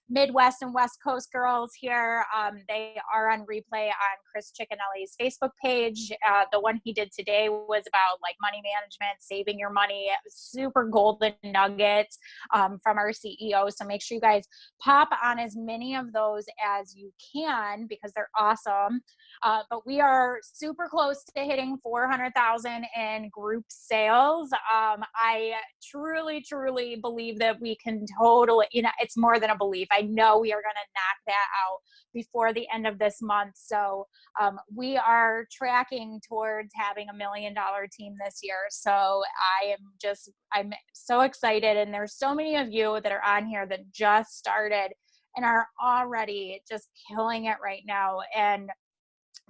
Midwest and West Coast girls here, they are on replay on Chris Ciccanelli's Facebook page. The one he did today was about like money management, saving your money, super golden nuggets from our CEO. So make sure you guys pop on as many of those as you can because they're awesome. But we are super close to hitting 400,000 in group sales. I truly, truly believe that we can totally, it's more than a belief. I know we are going to knock that out before the end of this month. So we are tracking towards having $1 million team this year. So I'm so excited. And there's so many of you that are on here that just started and are already just killing it right now. And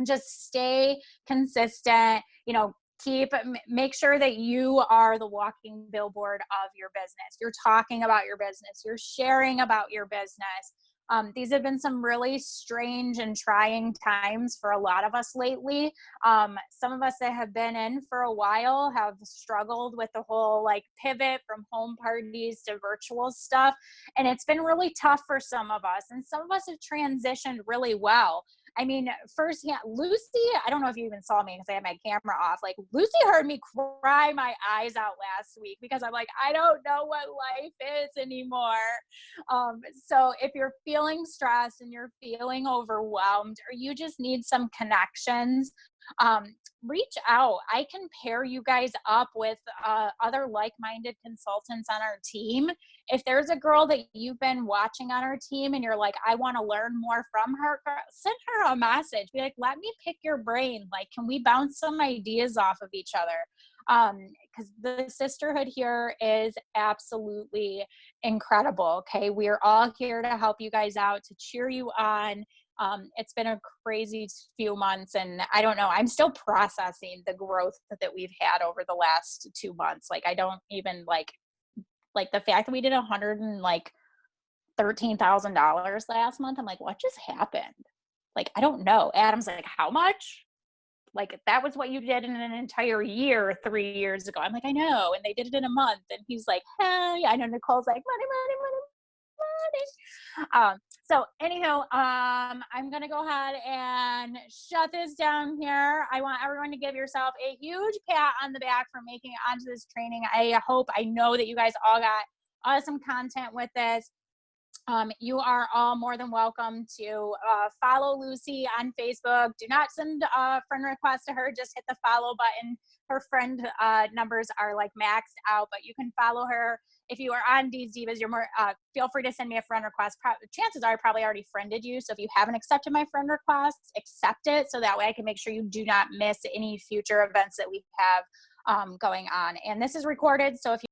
just stay consistent, make sure that you are the walking billboard of your business. You're talking about your business. You're sharing about your business. These have been some really strange and trying times for a lot of us lately. Some of us that have been in for a while have struggled with the whole like pivot from home parties to virtual stuff. And it's been really tough for some of us. And some of us have transitioned really well. I mean, firsthand, Lucy, I don't know if you even saw me because I had my camera off. Like, Lucy heard me cry my eyes out last week because I'm like, I don't know what life is anymore. So if you're feeling stressed and you're feeling overwhelmed, or you just need some connections, reach out. I can pair you guys up with other like-minded consultants on our team. If there's a girl that you've been watching on our team and you're like, I want to learn more from her, send her a message. Be like, let me pick your brain. Like, can we bounce some ideas off of each other? Because the sisterhood here is absolutely incredible. Okay. We're all here to help you guys out, to cheer you on. It's been a crazy few months, and I don't know, I'm still processing the growth that we've had over the last 2 months. Like, I don't even like the fact that we did $113,000 last month. I'm like, what just happened? Like, I don't know. Adam's like, how much? Like, that was what you did in an entire year 3 years ago. I'm like, I know. And they did it in a month. And he's like, hey, I know. Nicole's like, money, money, money, money. So anyhow, I'm going to go ahead and shut this down here. I want everyone to give yourself a huge pat on the back for making it onto this training. I know that you guys all got awesome content with this. You are all more than welcome to follow Lucy on Facebook. Do not send a friend request to her. Just hit the follow button. Her friend numbers are like maxed out, but you can follow her. If you are on D's Divas, you're more, feel free to send me a friend request. Chances are I probably already friended you. So if you haven't accepted my friend request, accept it. So that way I can make sure you do not miss any future events that we have going on. And this is recorded. So if you